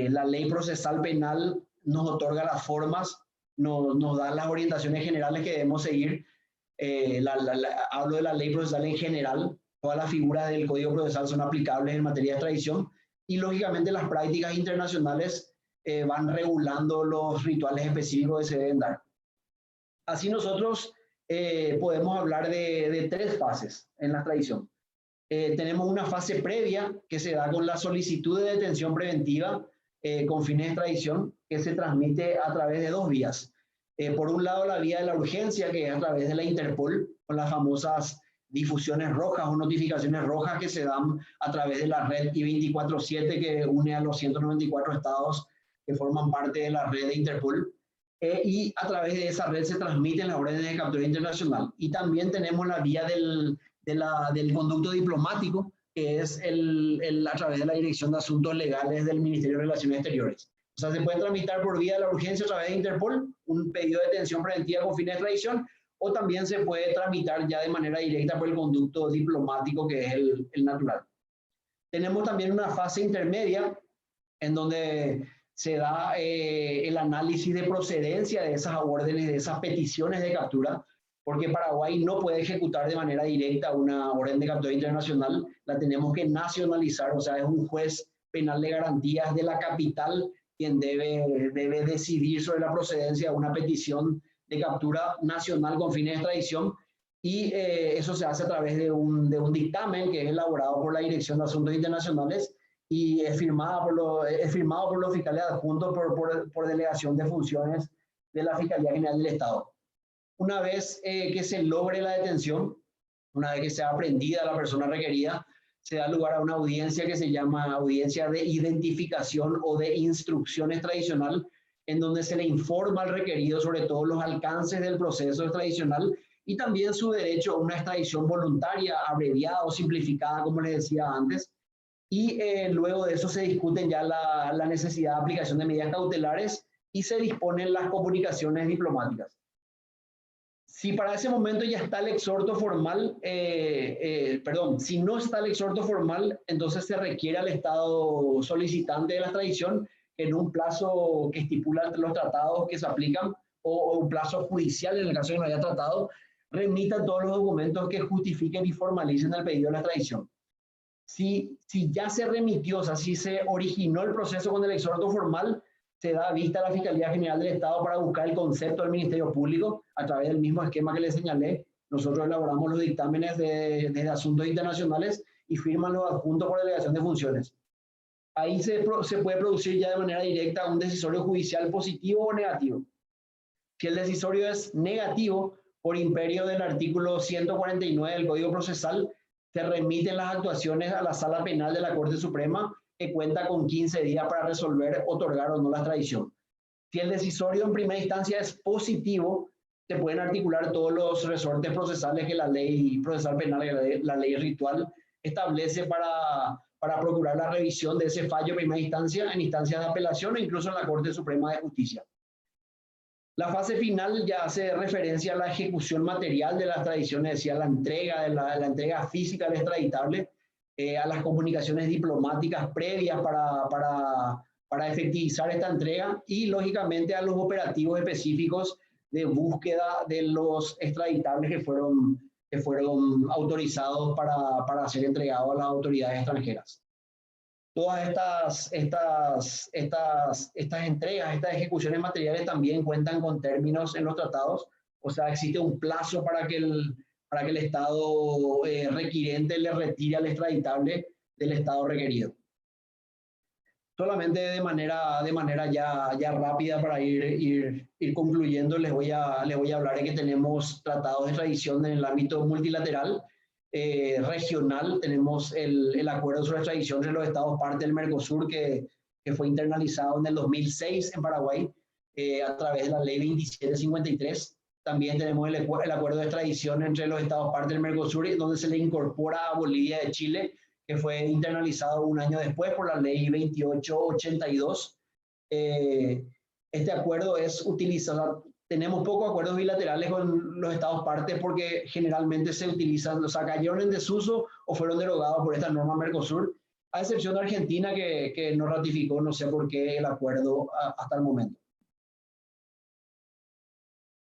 La ley procesal penal nos otorga las formas, nos da las orientaciones generales que debemos seguir. Hablo de la ley procesal en general, todas las figuras del Código Procesal son aplicables en materia de extradición, y lógicamente las prácticas internacionales van regulando los rituales específicos que se deben dar. Así nosotros podemos hablar de tres fases en la extradición. Tenemos una fase previa que se da con la solicitud de detención preventiva con fines de extradición, que se transmite a través de dos vías. Por un lado, la vía de la urgencia, que es a través de la Interpol, con las famosas difusiones rojas o notificaciones rojas que se dan a través de la red I-24/7, que une a los 194 estados que forman parte de la red de Interpol. Y a través de esa red se transmiten las órdenes de captura internacional. Y también tenemos la vía del conducto diplomático, que es a través de la Dirección de Asuntos Legales del Ministerio de Relaciones Exteriores. O sea, se puede tramitar por vía de la urgencia a través de Interpol, un pedido de detención preventiva con fines de extradición, o también se puede tramitar ya de manera directa por el conducto diplomático, que es el natural. Tenemos también una fase intermedia, en donde se da el análisis de procedencia de esas órdenes, de esas peticiones de captura, porque Paraguay no puede ejecutar de manera directa una orden de captura internacional, la tenemos que nacionalizar, o sea, es un juez penal de garantías de la capital quien debe decidir sobre la procedencia de una petición de captura nacional con fines de extradición, y eso se hace a través de un dictamen que es elaborado por la Dirección de Asuntos Internacionales y es firmado por los fiscales adjuntos por delegación de funciones de la Fiscalía General del Estado. Una vez que se logre la detención, una vez que sea aprendida la persona requerida, se da lugar a una audiencia que se llama audiencia de identificación o de instrucción extradicional, en donde se le informa al requerido sobre todos los alcances del proceso extradicional y también su derecho a una extradición voluntaria, abreviada o simplificada, como les decía antes. Y luego de eso se discuten ya la necesidad de aplicación de medidas cautelares y se disponen las comunicaciones diplomáticas. Si para ese momento ya está el exhorto formal, si no está el exhorto formal, entonces se requiere al Estado solicitante de la extradición que en un plazo que estipulan los tratados que se aplican o un plazo judicial en el caso de que no haya tratado, remita todos los documentos que justifiquen y formalicen el pedido de la extradición. Si ya se remitió, o sea, si se originó el proceso con el exhorto formal, se da vista a la Fiscalía General del Estado para buscar el concepto del Ministerio Público a través del mismo esquema que les señalé. Nosotros elaboramos los dictámenes de asuntos internacionales y firman los adjuntos por delegación de funciones. Ahí se puede producir ya de manera directa un decisorio judicial positivo o negativo. Si el decisorio es negativo, por imperio del artículo 149 del Código Procesal, se remiten las actuaciones a la Sala Penal de la Corte Suprema, que cuenta con 15 días para resolver, otorgar o no la extradición. Si el decisorio en primera instancia es positivo, se pueden articular todos los resortes procesales que la ley procesal penal, la ley ritual, establece para procurar la revisión de ese fallo en primera instancia, en instancias de apelación e incluso en la Corte Suprema de Justicia. La fase final ya hace referencia a la ejecución material de la extradición, es decir, a la entrega física del extraditable, a las comunicaciones diplomáticas previas para efectivizar esta entrega y, lógicamente, a los operativos específicos de búsqueda de los extraditables que fueron autorizados para ser entregados a las autoridades extranjeras. Todas estas entregas, estas ejecuciones materiales también cuentan con términos en los tratados, o sea, existe un plazo para que el Estado requirente le retire al extraditable del Estado requerido. Solamente de manera ya rápida para ir concluyendo, les voy a hablar de que tenemos tratados de extradición en el ámbito multilateral, regional. Tenemos el acuerdo sobre extradición entre los estados parte del Mercosur que fue internalizado en el 2006 en Paraguay a través de la ley 2753. También tenemos el acuerdo de extradición entre los estados parte del Mercosur, donde se le incorpora a Bolivia de Chile, que fue internalizado un año después por la ley 2882. Este acuerdo es utilizado. Tenemos pocos acuerdos bilaterales con los estados partes porque generalmente se utilizan, o sea, cayeron en desuso o fueron derogados por esta norma Mercosur, a excepción de Argentina que no ratificó, no sé por qué, el acuerdo hasta el momento.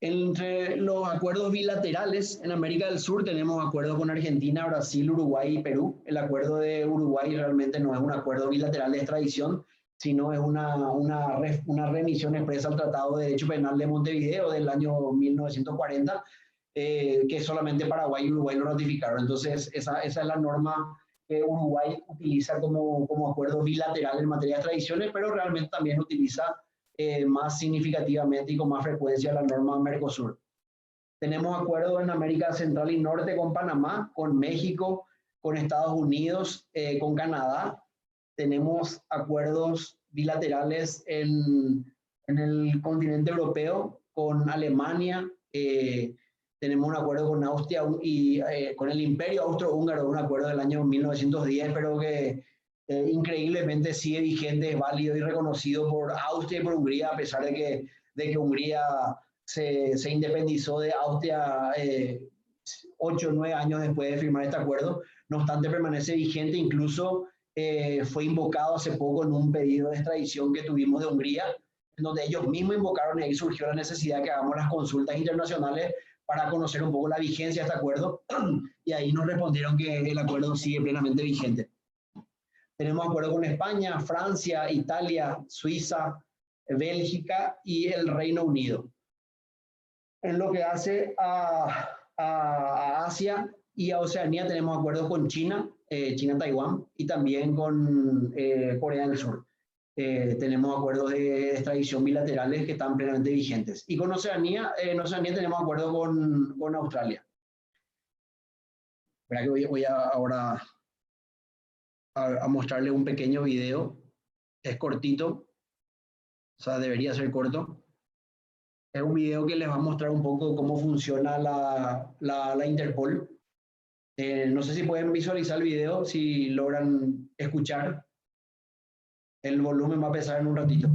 Entre los acuerdos bilaterales en América del Sur tenemos acuerdos con Argentina, Brasil, Uruguay y Perú. El acuerdo de Uruguay realmente no es un acuerdo bilateral de extradición, sino es una remisión expresa al Tratado de Derecho Penal de Montevideo del año 1940, que solamente Paraguay y Uruguay lo ratificaron. Entonces, esa es la norma que Uruguay utiliza como acuerdo bilateral en materia de extradiciones, pero realmente también utiliza más significativamente y con más frecuencia la norma Mercosur. Tenemos acuerdos en América Central y Norte con Panamá, con México, con Estados Unidos, con Canadá. Tenemos acuerdos bilaterales en el continente europeo con Alemania. Tenemos un acuerdo con Austria y con el Imperio Austrohúngaro, un acuerdo del año 1910, pero que increíblemente sigue vigente, es válido y reconocido por Austria y por Hungría, a pesar de que Hungría se independizó de Austria 8 o 9 años después de firmar este acuerdo. No obstante, permanece vigente, incluso fue invocado hace poco en un pedido de extradición que tuvimos de Hungría, en donde ellos mismos invocaron y ahí surgió la necesidad de que hagamos las consultas internacionales para conocer un poco la vigencia de este acuerdo, y ahí nos respondieron que el acuerdo sigue plenamente vigente. Tenemos acuerdo con España, Francia, Italia, Suiza, Bélgica y el Reino Unido. En lo que hace a Asia y a Oceanía tenemos acuerdos con China, China-Taiwán, y también con Corea del Sur. Tenemos acuerdos de extradición bilaterales que están plenamente vigentes. Y con Oceanía, en Oceanía tenemos acuerdo con Australia. Espera que voy ahora a mostrarle un pequeño video. Es cortito, o sea, debería ser corto. Es un video que les va a mostrar un poco cómo funciona la Interpol. No sé si pueden visualizar el video, si logran escuchar. El volumen va a pesar en un ratito.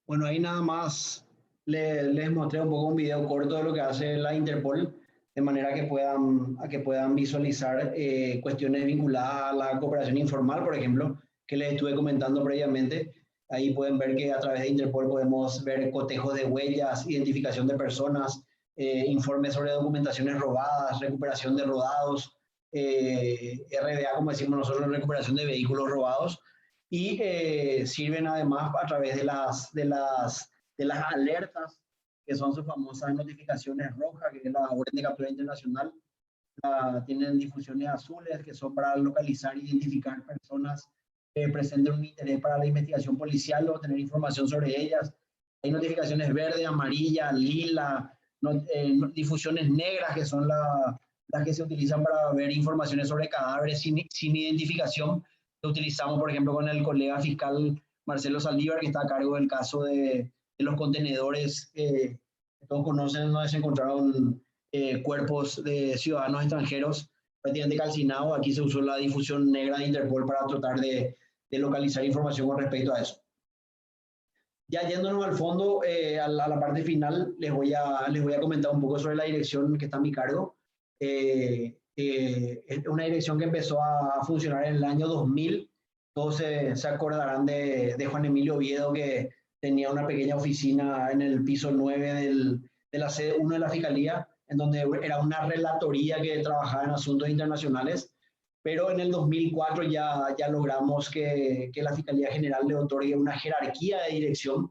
Bueno, ahí nada más les mostré un poco un video corto de lo que hace la Interpol, de manera que puedan visualizar cuestiones vinculadas a la cooperación informal, por ejemplo, que les estuve comentando previamente. Ahí pueden ver que a través de Interpol podemos ver cotejos de huellas, identificación de personas, informes sobre documentaciones robadas, recuperación de rodados, RDA, como decimos nosotros, recuperación de vehículos robados, y sirven además a través de las alertas, que son sus famosas notificaciones rojas, que es la orden de captura internacional. Tienen difusiones azules, que son para localizar e identificar personas que presenten un interés para la investigación policial o tener información sobre ellas. Hay notificaciones verde, amarilla, lila, difusiones negras, que son las que se utilizan para ver informaciones sobre cadáveres sin identificación, que utilizamos, por ejemplo, con el colega fiscal Marcelo Saldívar, que está a cargo del caso de los contenedores que todos conocen, donde se encontraron cuerpos de ciudadanos extranjeros prácticamente calcinado. Aquí se usó la difusión negra de Interpol para tratar de localizar información con respecto a eso. Ya yéndonos al fondo, a la parte final, les voy a comentar un poco sobre la dirección que está a mi cargo. Es una dirección que empezó a funcionar en el año 2000. Todos se acordarán de Juan Emilio Oviedo, que tenía una pequeña oficina en el piso 9 de la sede 1 de la Fiscalía, en donde era una relatoría que trabajaba en asuntos internacionales. Pero en el 2004 ya logramos que la Fiscalía General le otorgue una jerarquía de dirección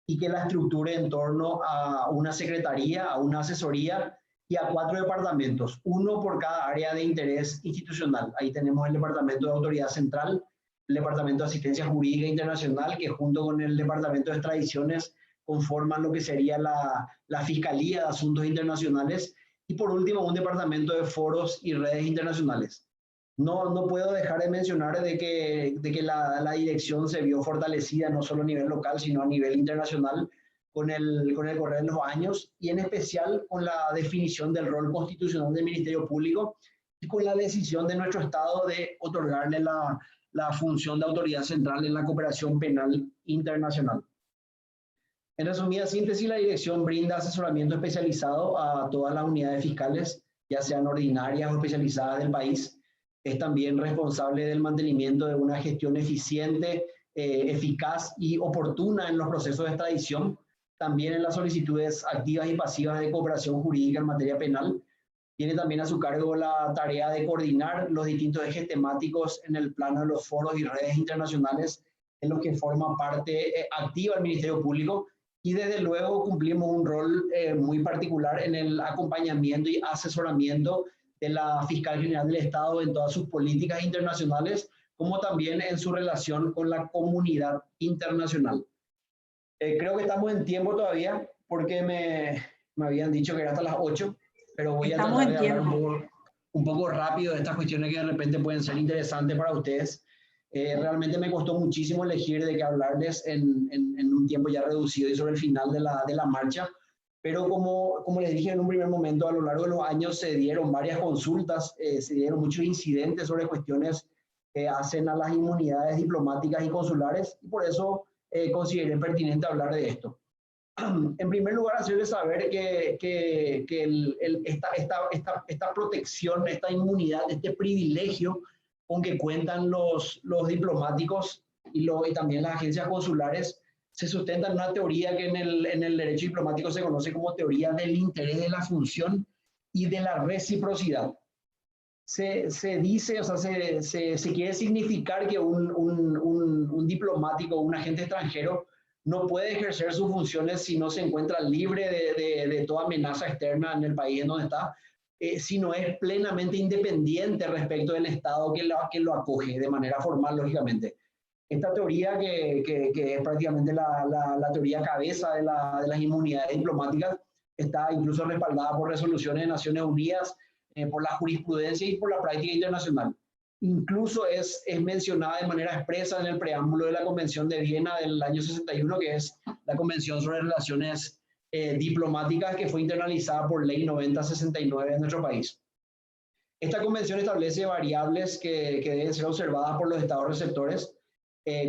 y que la estructure en torno a una secretaría, a una asesoría y a 4 departamentos, uno por cada área de interés institucional. Ahí tenemos el Departamento de Autoridad Central, el Departamento de Asistencia Jurídica Internacional, que junto con el Departamento de Extradiciones conforman lo que sería la Fiscalía de Asuntos Internacionales, y por último un Departamento de Foros y Redes Internacionales. No puedo dejar de mencionar de que la dirección se vio fortalecida no solo a nivel local, sino a nivel internacional con el correr de los años, y en especial con la definición del rol constitucional del Ministerio Público y con la decisión de nuestro Estado de otorgarle la función de autoridad central en la cooperación penal internacional. En resumida síntesis, la dirección brinda asesoramiento especializado a todas las unidades fiscales, ya sean ordinarias o especializadas del país. Es también responsable del mantenimiento de una gestión eficiente, eficaz y oportuna en los procesos de extradición, también en las solicitudes activas y pasivas de cooperación jurídica en materia penal. Tiene también a su cargo la tarea de coordinar los distintos ejes temáticos en el plano de los foros y redes internacionales en los que forma parte activa el Ministerio Público, y desde luego cumplimos un rol muy particular en el acompañamiento y asesoramiento de la Fiscal General del Estado en todas sus políticas internacionales, como también en su relación con la comunidad internacional. Creo que estamos en tiempo todavía, porque me habían dicho que era hasta las 8, pero voy a tratar de hablar un poco rápido de estas cuestiones que de repente pueden ser interesantes para ustedes. Realmente me costó muchísimo elegir de qué hablarles en un tiempo ya reducido y sobre el final de la marcha. Pero como les dije en un primer momento, a lo largo de los años se dieron varias consultas, se dieron muchos incidentes sobre cuestiones que hacen a las inmunidades diplomáticas y consulares, y por eso consideré pertinente hablar de esto. En primer lugar, hacerles saber que esta protección, esta inmunidad, este privilegio con que cuentan los diplomáticos y también las agencias consulares, se sustenta en una teoría que en el derecho diplomático se conoce como teoría del interés de la función y de la reciprocidad. Se dice, o sea, se quiere significar que un diplomático o un agente extranjero no puede ejercer sus funciones si no se encuentra libre de toda amenaza externa en el país en donde está, si no es plenamente independiente respecto del Estado que lo acoge de manera formal, lógicamente. Esta teoría, que es prácticamente la teoría cabeza de las inmunidades diplomáticas, está incluso respaldada por resoluciones de Naciones Unidas, por la jurisprudencia y por la práctica internacional. Incluso es mencionada de manera expresa en el preámbulo de la Convención de Viena del año 61, que es la Convención sobre Relaciones Diplomáticas, que fue internalizada por Ley 9069 en nuestro país. Esta convención establece variables que deben ser observadas por los estados receptores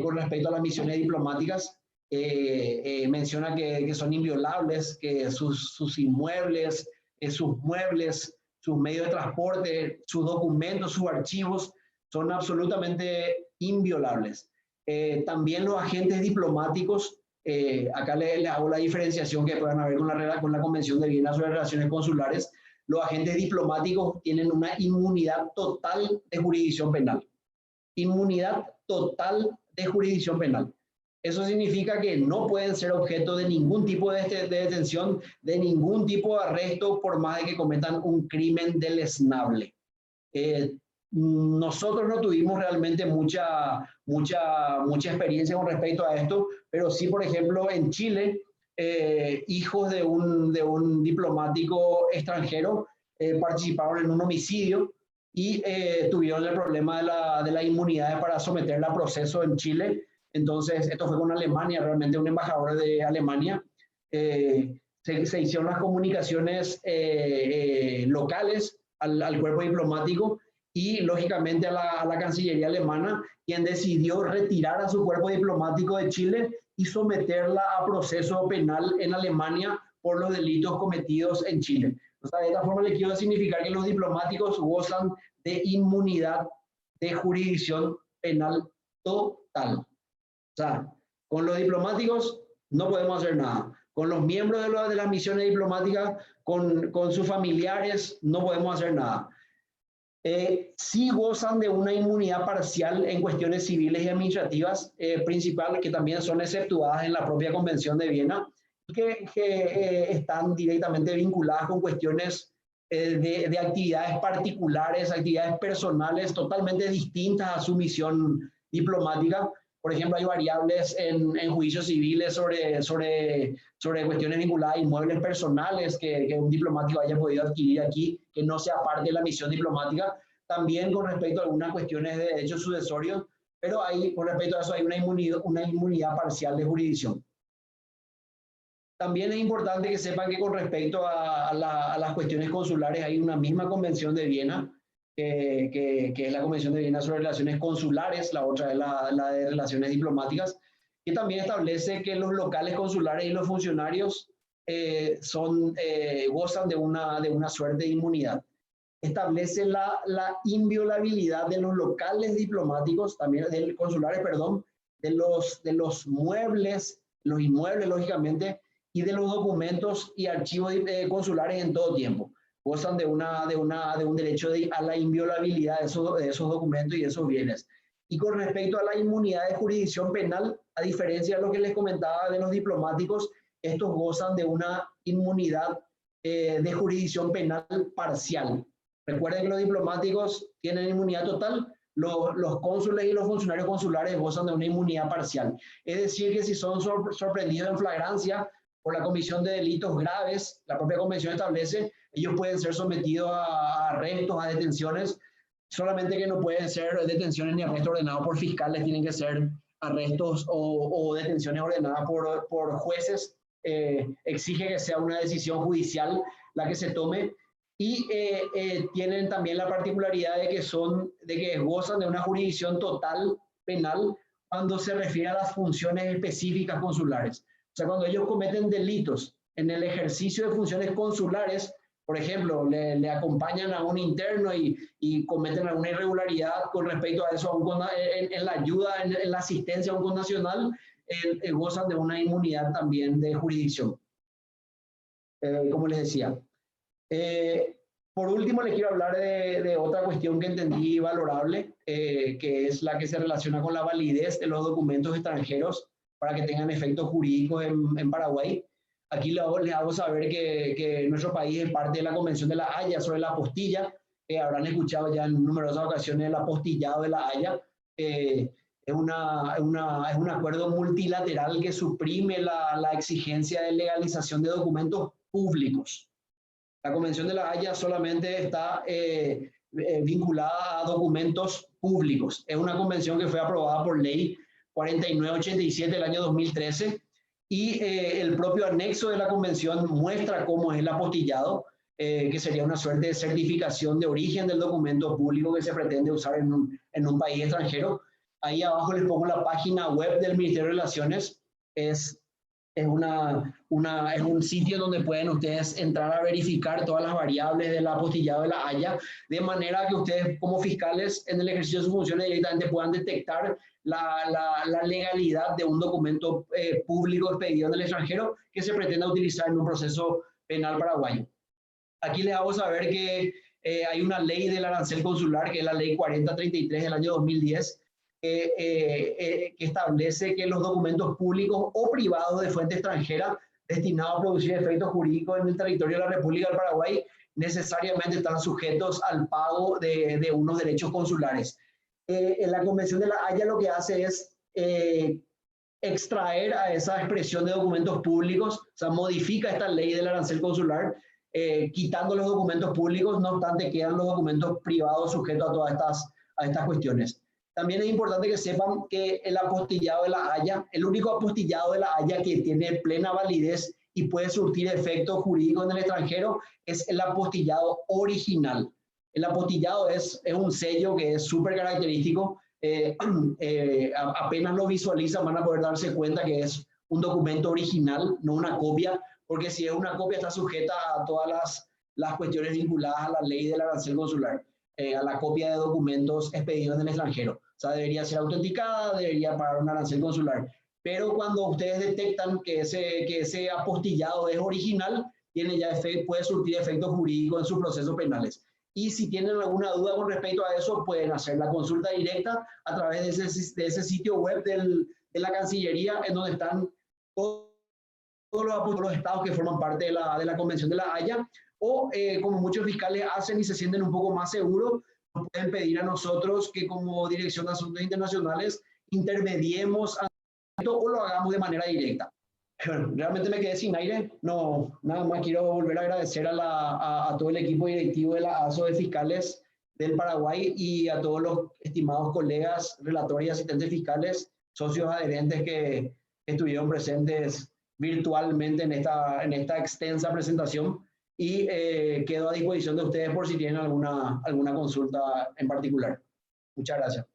con respecto a las misiones diplomáticas. Menciona que son inviolables, que sus inmuebles, sus muebles, sus medios de transporte, sus documentos, sus archivos son absolutamente inviolables. También los agentes diplomáticos, acá les hago la diferenciación que puedan haber con la Convención de Viena sobre Relaciones Consulares. Los agentes diplomáticos tienen una inmunidad total de jurisdicción penal. Inmunidad total de jurisdicción penal. Eso significa que no pueden ser objeto de ningún tipo de detención, de ningún tipo de arresto, por más de que cometan un crimen deleznable. Nosotros no tuvimos realmente mucha experiencia con respecto a esto, pero sí, por ejemplo, en Chile, hijos de un diplomático extranjero participaron en un homicidio y tuvieron el problema de la inmunidad para someterla a proceso en Chile. Entonces, esto fue con Alemania, realmente un embajador de Alemania. Se hicieron las comunicaciones locales al cuerpo diplomático y lógicamente a la Cancillería alemana, quien decidió retirar a su cuerpo diplomático de Chile y someterla a proceso penal en Alemania por los delitos cometidos en Chile. O sea, de esta forma le quiero significar que los diplomáticos gozan de inmunidad de jurisdicción penal total. O sea, con los diplomáticos no podemos hacer nada. Con los miembros de las misiones diplomáticas, con sus familiares, no podemos hacer nada. Sí gozan de una inmunidad parcial en cuestiones civiles y administrativas, principales, que también son exceptuadas en la propia Convención de Viena, que están directamente vinculadas con cuestiones de actividades particulares, actividades personales totalmente distintas a su misión diplomática. Por ejemplo, hay variables en juicios civiles sobre cuestiones vinculadas a inmuebles personales que un diplomático haya podido adquirir aquí, que no sea parte de la misión diplomática. También con respecto a algunas cuestiones de derechos sucesorios, pero con respecto a eso hay una inmunidad parcial de jurisdicción. También es importante que sepan que con respecto a las cuestiones consulares hay una misma Convención de Viena, que es la Convención de Viena sobre Relaciones Consulares, la otra es la de Relaciones Diplomáticas, que también establece que los locales consulares y los funcionarios gozan de una suerte de inmunidad. Establece la inviolabilidad de los locales diplomáticos, también consulares, perdón, de los muebles, los inmuebles, lógicamente, y de los documentos y archivos consulares en todo tiempo. Gozan de un derecho a la inviolabilidad de esos documentos y esos bienes. Y con respecto a la inmunidad de jurisdicción penal, a diferencia de lo que les comentaba de los diplomáticos, estos gozan de una inmunidad de jurisdicción penal parcial. Recuerden que los diplomáticos tienen inmunidad total, los cónsules y los funcionarios consulares gozan de una inmunidad parcial. Es decir, que si son sorprendidos en flagrancia por la comisión de delitos graves, la propia convención establece, ellos pueden ser sometidos a arrestos, a detenciones, solamente que no pueden ser detenciones ni arrestos ordenados por fiscales, tienen que ser arrestos o detenciones ordenadas por jueces. Exige que sea una decisión judicial la que se tome, y tienen también la particularidad de que gozan de una jurisdicción total penal cuando se refiere a las funciones específicas consulares. O sea, cuando ellos cometen delitos en el ejercicio de funciones consulares, por ejemplo, le acompañan a un interno y cometen alguna irregularidad con respecto a eso, en la ayuda, en la asistencia a un connacional, gozan de una inmunidad también de jurisdicción. Como les decía. Por último, les quiero hablar de otra cuestión que entendí valorable, que es la que se relaciona con la validez de los documentos extranjeros para que tengan efectos jurídicos en Paraguay. Aquí les hago saber que nuestro país es parte de la Convención de la Haya sobre la apostilla, que habrán escuchado ya en numerosas ocasiones el apostillado de la Haya. Es un acuerdo multilateral que suprime la exigencia de legalización de documentos públicos. La Convención de la Haya solamente está vinculada a documentos públicos. Es una convención que fue aprobada por ley 4987 del año 2013, y el propio anexo de la convención muestra cómo es el apostillado, que sería una suerte de certificación de origen del documento público que se pretende usar en un país extranjero. Ahí abajo les pongo la página web del Ministerio de Relaciones. Es un sitio donde pueden ustedes entrar a verificar todas las variables del apostillado de la Haya, de manera que ustedes como fiscales en el ejercicio de sus funciones directamente puedan detectar la legalidad de un documento público expedido en el extranjero que se pretenda utilizar en un proceso penal paraguayo. Aquí les hago saber que hay una ley del arancel consular, que es la ley 4033 del año 2010, que establece que los documentos públicos o privados de fuente extranjera destinados a producir efectos jurídicos en el territorio de la República del Paraguay necesariamente están sujetos al pago de unos derechos consulares. En la Convención de la Haya lo que hace es extraer a esa expresión de documentos públicos, o sea, modifica esta ley del arancel consular, quitando los documentos públicos, no obstante quedan los documentos privados sujetos a todas estas cuestiones. También es importante que sepan que el apostillado de la Haya, el único apostillado de la Haya que tiene plena validez y puede surtir efectos jurídicos en el extranjero, es el apostillado original. El apostillado es un sello que es súper característico. Apenas lo visualizan van a poder darse cuenta que es un documento original, no una copia, porque si es una copia está sujeta a todas las cuestiones vinculadas a la ley del arancel consular, a la copia de documentos expedidos en el extranjero. O sea, debería ser autenticada, debería pagar un arancel consular. Pero cuando ustedes detectan que ese apostillado es original, puede surtir efectos jurídicos en sus procesos penales. Y si tienen alguna duda con respecto a eso, pueden hacer la consulta directa a través de ese sitio web de la Cancillería, en donde están todos los estados que forman parte de la Convención de la Haya, o como muchos fiscales hacen y se sienten un poco más seguros, nos pueden pedir a nosotros que como Dirección de Asuntos Internacionales intermediemos o lo hagamos de manera directa. Bueno, realmente me quedé sin aire. No, nada más quiero volver a agradecer a todo el equipo directivo de la ASO de Fiscales del Paraguay y a todos los estimados colegas, relatores y asistentes fiscales, socios adherentes que estuvieron presentes virtualmente en esta extensa presentación, y quedo a disposición de ustedes por si tienen alguna consulta en particular. Muchas gracias.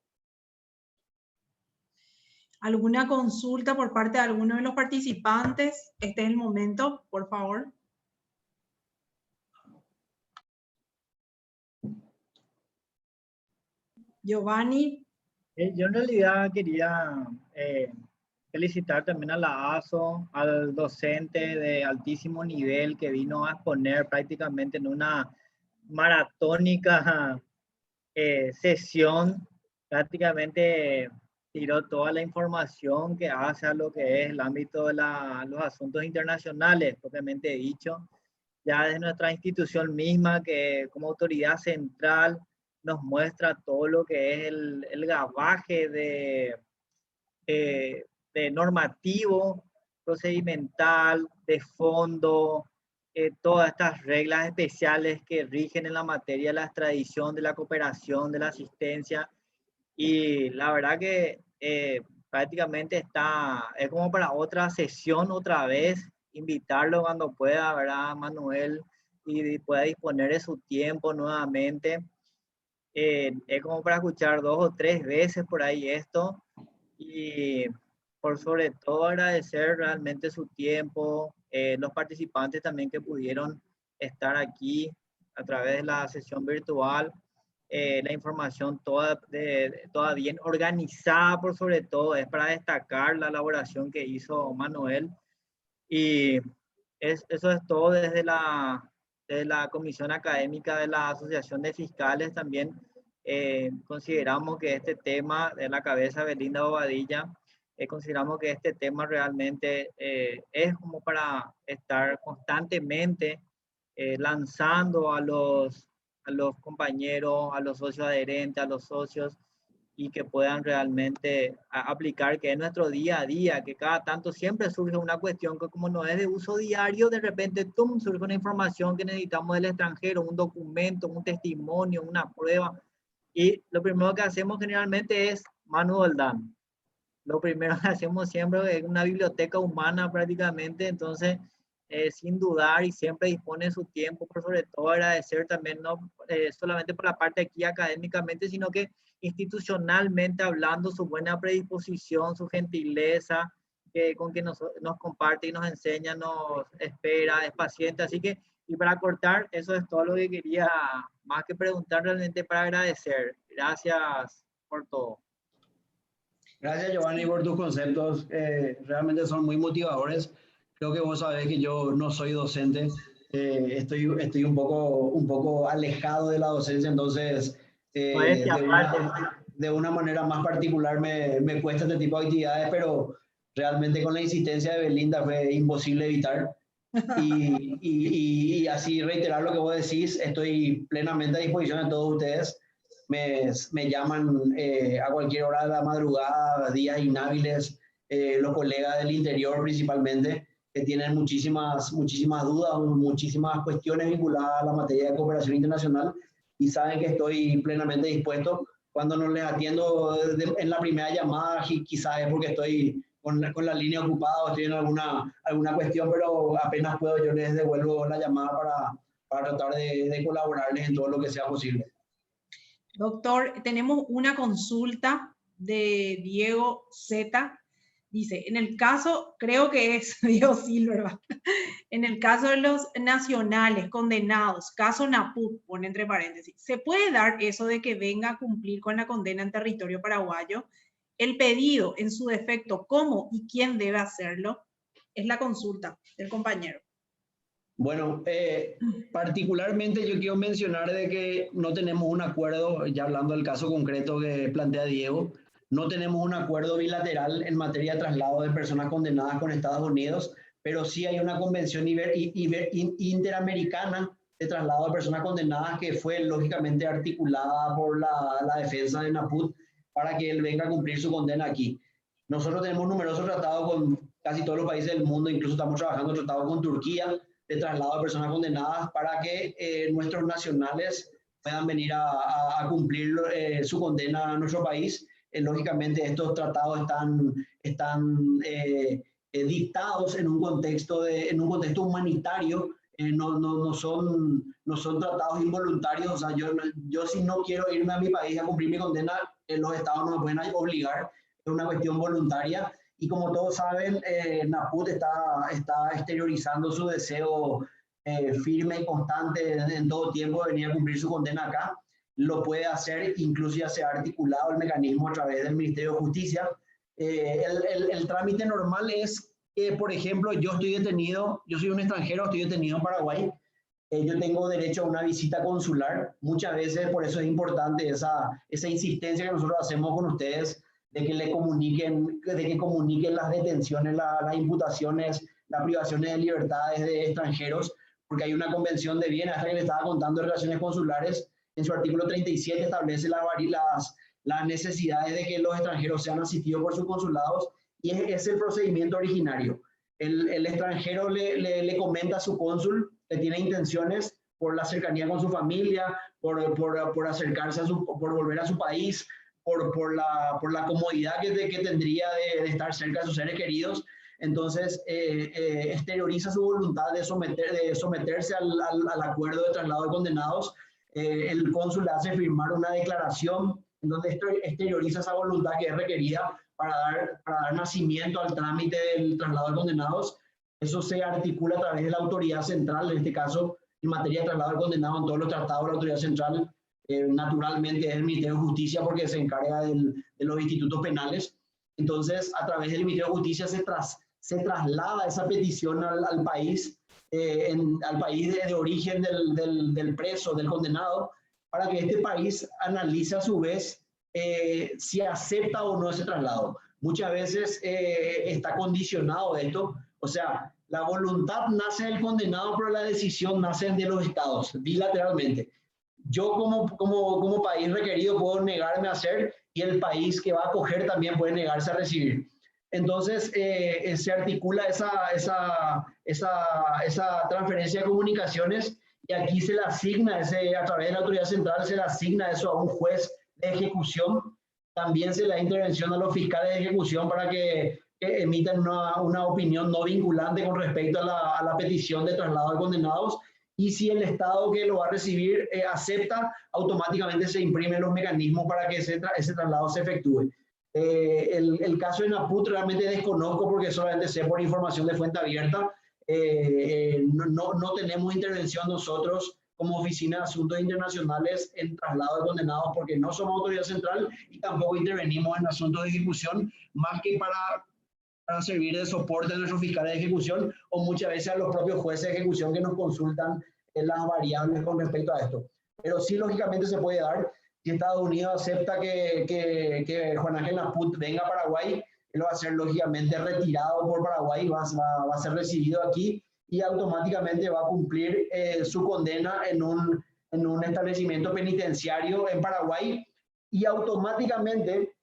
¿Alguna consulta por parte de alguno de los participantes? Este es el momento, por favor. Giovanni. Yo en realidad quería felicitar también a la ASO, al docente de altísimo nivel que vino a exponer prácticamente en una maratónica sesión, prácticamente tiró toda la información que hace a lo que es el ámbito de los asuntos internacionales, propiamente dicho, ya desde nuestra institución misma, que como autoridad central nos muestra todo lo que es el gabaje de normativo, procedimental, de fondo, todas estas reglas especiales que rigen en la materia de la extradición, de la cooperación, de la asistencia. Y la verdad que prácticamente es como para otra sesión otra vez, invitarlo cuando pueda, ¿verdad, Manuel? Y pueda disponer de su tiempo nuevamente. Es como para escuchar 2 o 3 veces por ahí esto, y por sobre todo agradecer realmente su tiempo, los participantes también que pudieron estar aquí a través de la sesión virtual, la información toda bien organizada, por sobre todo, es para destacar la elaboración que hizo Manuel. Y eso es todo desde la Comisión Académica de la Asociación de Fiscales. También consideramos que este tema de la cabeza de Belinda Bobadilla, consideramos que este tema realmente es como para estar constantemente lanzando a los compañeros, a los socios adherentes, a los socios, y que puedan realmente aplicar, que es nuestro día a día, que cada tanto siempre surge una cuestión que como no es de uso diario, de repente surge una información que necesitamos del extranjero, un documento, un testimonio, una prueba, y lo primero que hacemos generalmente es Manu Doldán. Lo primero que hacemos siempre es una biblioteca humana prácticamente, entonces sin dudar, y siempre dispone de su tiempo, por sobre todo agradecer también, no solamente por la parte aquí académicamente, sino que institucionalmente hablando, su buena predisposición, su gentileza, con que nos comparte y nos enseña, nos espera, es paciente. Así que, y para cortar, eso es todo lo que quería, más que preguntar, realmente para agradecer. Gracias por todo. Gracias, Giovanni, por tus conceptos. Realmente son muy motivadores. Creo que vos sabés que yo no soy docente. Estoy un poco alejado de la docencia, entonces de una manera más particular me cuesta este tipo de actividades, pero realmente con la insistencia de Belinda fue imposible evitar. Y así reiterar lo que vos decís, estoy plenamente a disposición de todos ustedes. Me llaman a cualquier hora de la madrugada, días inhábiles, los colegas del interior principalmente, que tienen muchísimas dudas, muchísimas cuestiones vinculadas a la materia de cooperación internacional, y saben que estoy plenamente dispuesto. Cuando no les atiendo en la primera llamada, quizás es porque estoy con la línea ocupada o estoy en alguna cuestión, pero apenas puedo yo les devuelvo la llamada para tratar de colaborarles en todo lo que sea posible. Doctor, tenemos una consulta de Diego Z. Dice, en el caso, creo que es Diego Silver, en el caso de los nacionales condenados, caso Naput, pone entre paréntesis, ¿se puede dar eso de que venga a cumplir con la condena en territorio paraguayo? El pedido, en su defecto, ¿cómo y quién debe hacerlo? Es la consulta del compañero. Bueno, particularmente yo quiero mencionar de que no tenemos un acuerdo, ya hablando del caso concreto que plantea Diego, no tenemos un acuerdo bilateral en materia de traslado de personas condenadas con Estados Unidos, pero sí hay una convención interamericana de traslado de personas condenadas que fue lógicamente articulada por la defensa de Naput para que él venga a cumplir su condena aquí. Nosotros tenemos numerosos tratados con casi todos los países del mundo, incluso estamos trabajando tratados con Turquía de traslado de personas condenadas para que nuestros nacionales puedan venir a cumplir su condena a nuestro país. Lógicamente estos tratados están dictados en un contexto humanitario, no son tratados involuntarios. O sea, yo si no quiero irme a mi país a cumplir mi condena, los estados no me pueden obligar, es una cuestión voluntaria. Y como todos saben, Naput está exteriorizando su deseo firme y constante en todo tiempo de venir a cumplir su condena acá. Lo puede hacer, incluso ya se ha articulado el mecanismo a través del Ministerio de Justicia. El trámite normal es que, por ejemplo, yo estoy detenido, yo soy un extranjero, estoy detenido en Paraguay, yo tengo derecho a una visita consular. Muchas veces, por eso es importante esa insistencia que nosotros hacemos con ustedes, de que comuniquen las detenciones, las imputaciones, las privaciones de libertades de extranjeros, porque hay una convención de Viena, hasta que le estaba contando de relaciones consulares, en su artículo 37 establece las necesidades de que los extranjeros sean asistidos por sus consulados, y es el procedimiento originario. El extranjero le comenta a su cónsul que tiene intenciones por la cercanía con su familia, por acercarse por volver a su país, por la comodidad que tendría de estar cerca de sus seres queridos. Entonces, exterioriza su voluntad de someterse al acuerdo de traslado de condenados. El cónsul le hace firmar una declaración en donde exterioriza esa voluntad que es requerida para dar nacimiento al trámite del traslado de condenados. Eso se articula a través de la autoridad central, en este caso, en materia de traslado de condenados, en todos los tratados, la autoridad central naturalmente es el Ministerio de Justicia, porque se encarga de los institutos penales. Entonces, a través del Ministerio de Justicia se traslada esa petición al país, al país de origen del preso, del condenado, para que este país analice a su vez si acepta o no ese traslado. Muchas veces está condicionado esto, o sea, la voluntad nace del condenado, pero la decisión nace de los estados, bilateralmente. Yo como país requerido puedo negarme a hacer, y el país que va a acoger también puede negarse a recibir. Entonces se articula esa transferencia de comunicaciones, y aquí se le asigna, a través de la autoridad central, se le asigna eso a un juez de ejecución. También se le da intervención a los fiscales de ejecución para que emitan una opinión no vinculante con respecto a la petición de traslado de condenados. Y si el Estado que lo va a recibir acepta, automáticamente se imprimen los mecanismos para que ese traslado se efectúe. El caso de Naput realmente desconozco, porque solamente sé por información de fuente abierta. No tenemos intervención nosotros como Oficina de Asuntos Internacionales en traslado de condenados, porque no somos autoridad central y tampoco intervenimos en asuntos de ejecución, más que para servir de soporte a nuestros fiscales de ejecución, o muchas veces a los propios jueces de ejecución que nos consultan las variables con respecto a esto. Pero sí, lógicamente se puede dar. Si Estados Unidos acepta que Juan Ángel Naput venga a Paraguay, él va a ser lógicamente retirado por Paraguay, va a ser recibido aquí, y automáticamente va a cumplir su condena en un establecimiento penitenciario en Paraguay. Y automáticamente,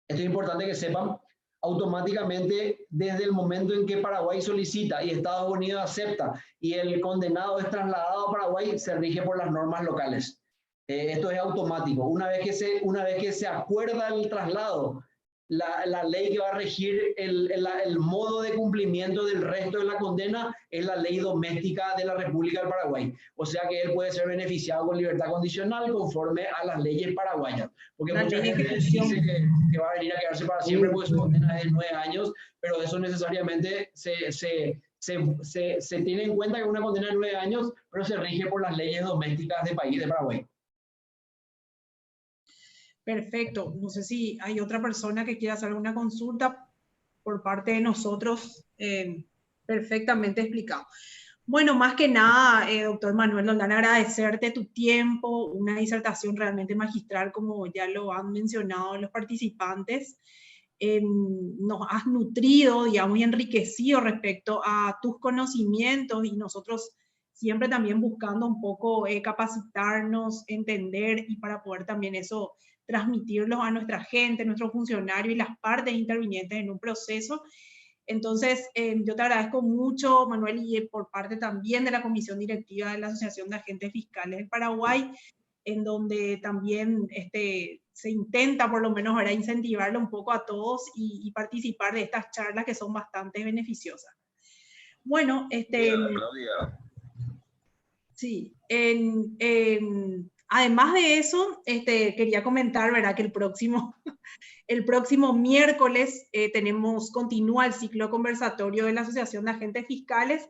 esto es importante que sepan, automáticamente desde el momento en que Paraguay solicita y Estados Unidos acepta y el condenado es trasladado a Paraguay, se rige por las normas locales. Esto es automático. Una vez que se acuerda el traslado, la ley que va a regir el modo de cumplimiento del resto de la condena es la ley doméstica de la República del Paraguay. O sea que él puede ser beneficiado con libertad condicional conforme a las leyes paraguayas. Porque La mucha ley de gente ejecución. dice que va a venir a quedarse para siempre porque su condena es de 9 años, pero eso necesariamente se tiene en cuenta que es una condena de 9 años, pero se rige por las leyes domésticas del país de Paraguay. Perfecto. No sé si hay otra persona que quiera hacer alguna consulta por parte de nosotros. Perfectamente explicado. Bueno, más que nada, doctor Manuel Roldán, agradecerte tu tiempo, una disertación realmente magistral, como ya lo han mencionado los participantes. Nos has nutrido, digamos, y enriquecido respecto a tus conocimientos, y nosotros siempre también buscando un poco capacitarnos, entender, y para poder también eso transmitirlos a nuestra gente, nuestros funcionarios y las partes intervinientes en un proceso. Entonces, yo te agradezco mucho, Manuel, y por parte también de la Comisión Directiva de la Asociación de Agentes Fiscales del Paraguay, en donde también se intenta por lo menos ahora incentivarlo un poco a todos y participar de estas charlas que son bastante beneficiosas. Bueno, sí, además de eso, quería comentar, ¿verdad?, que el próximo miércoles continúa el ciclo conversatorio de la Asociación de Agentes Fiscales,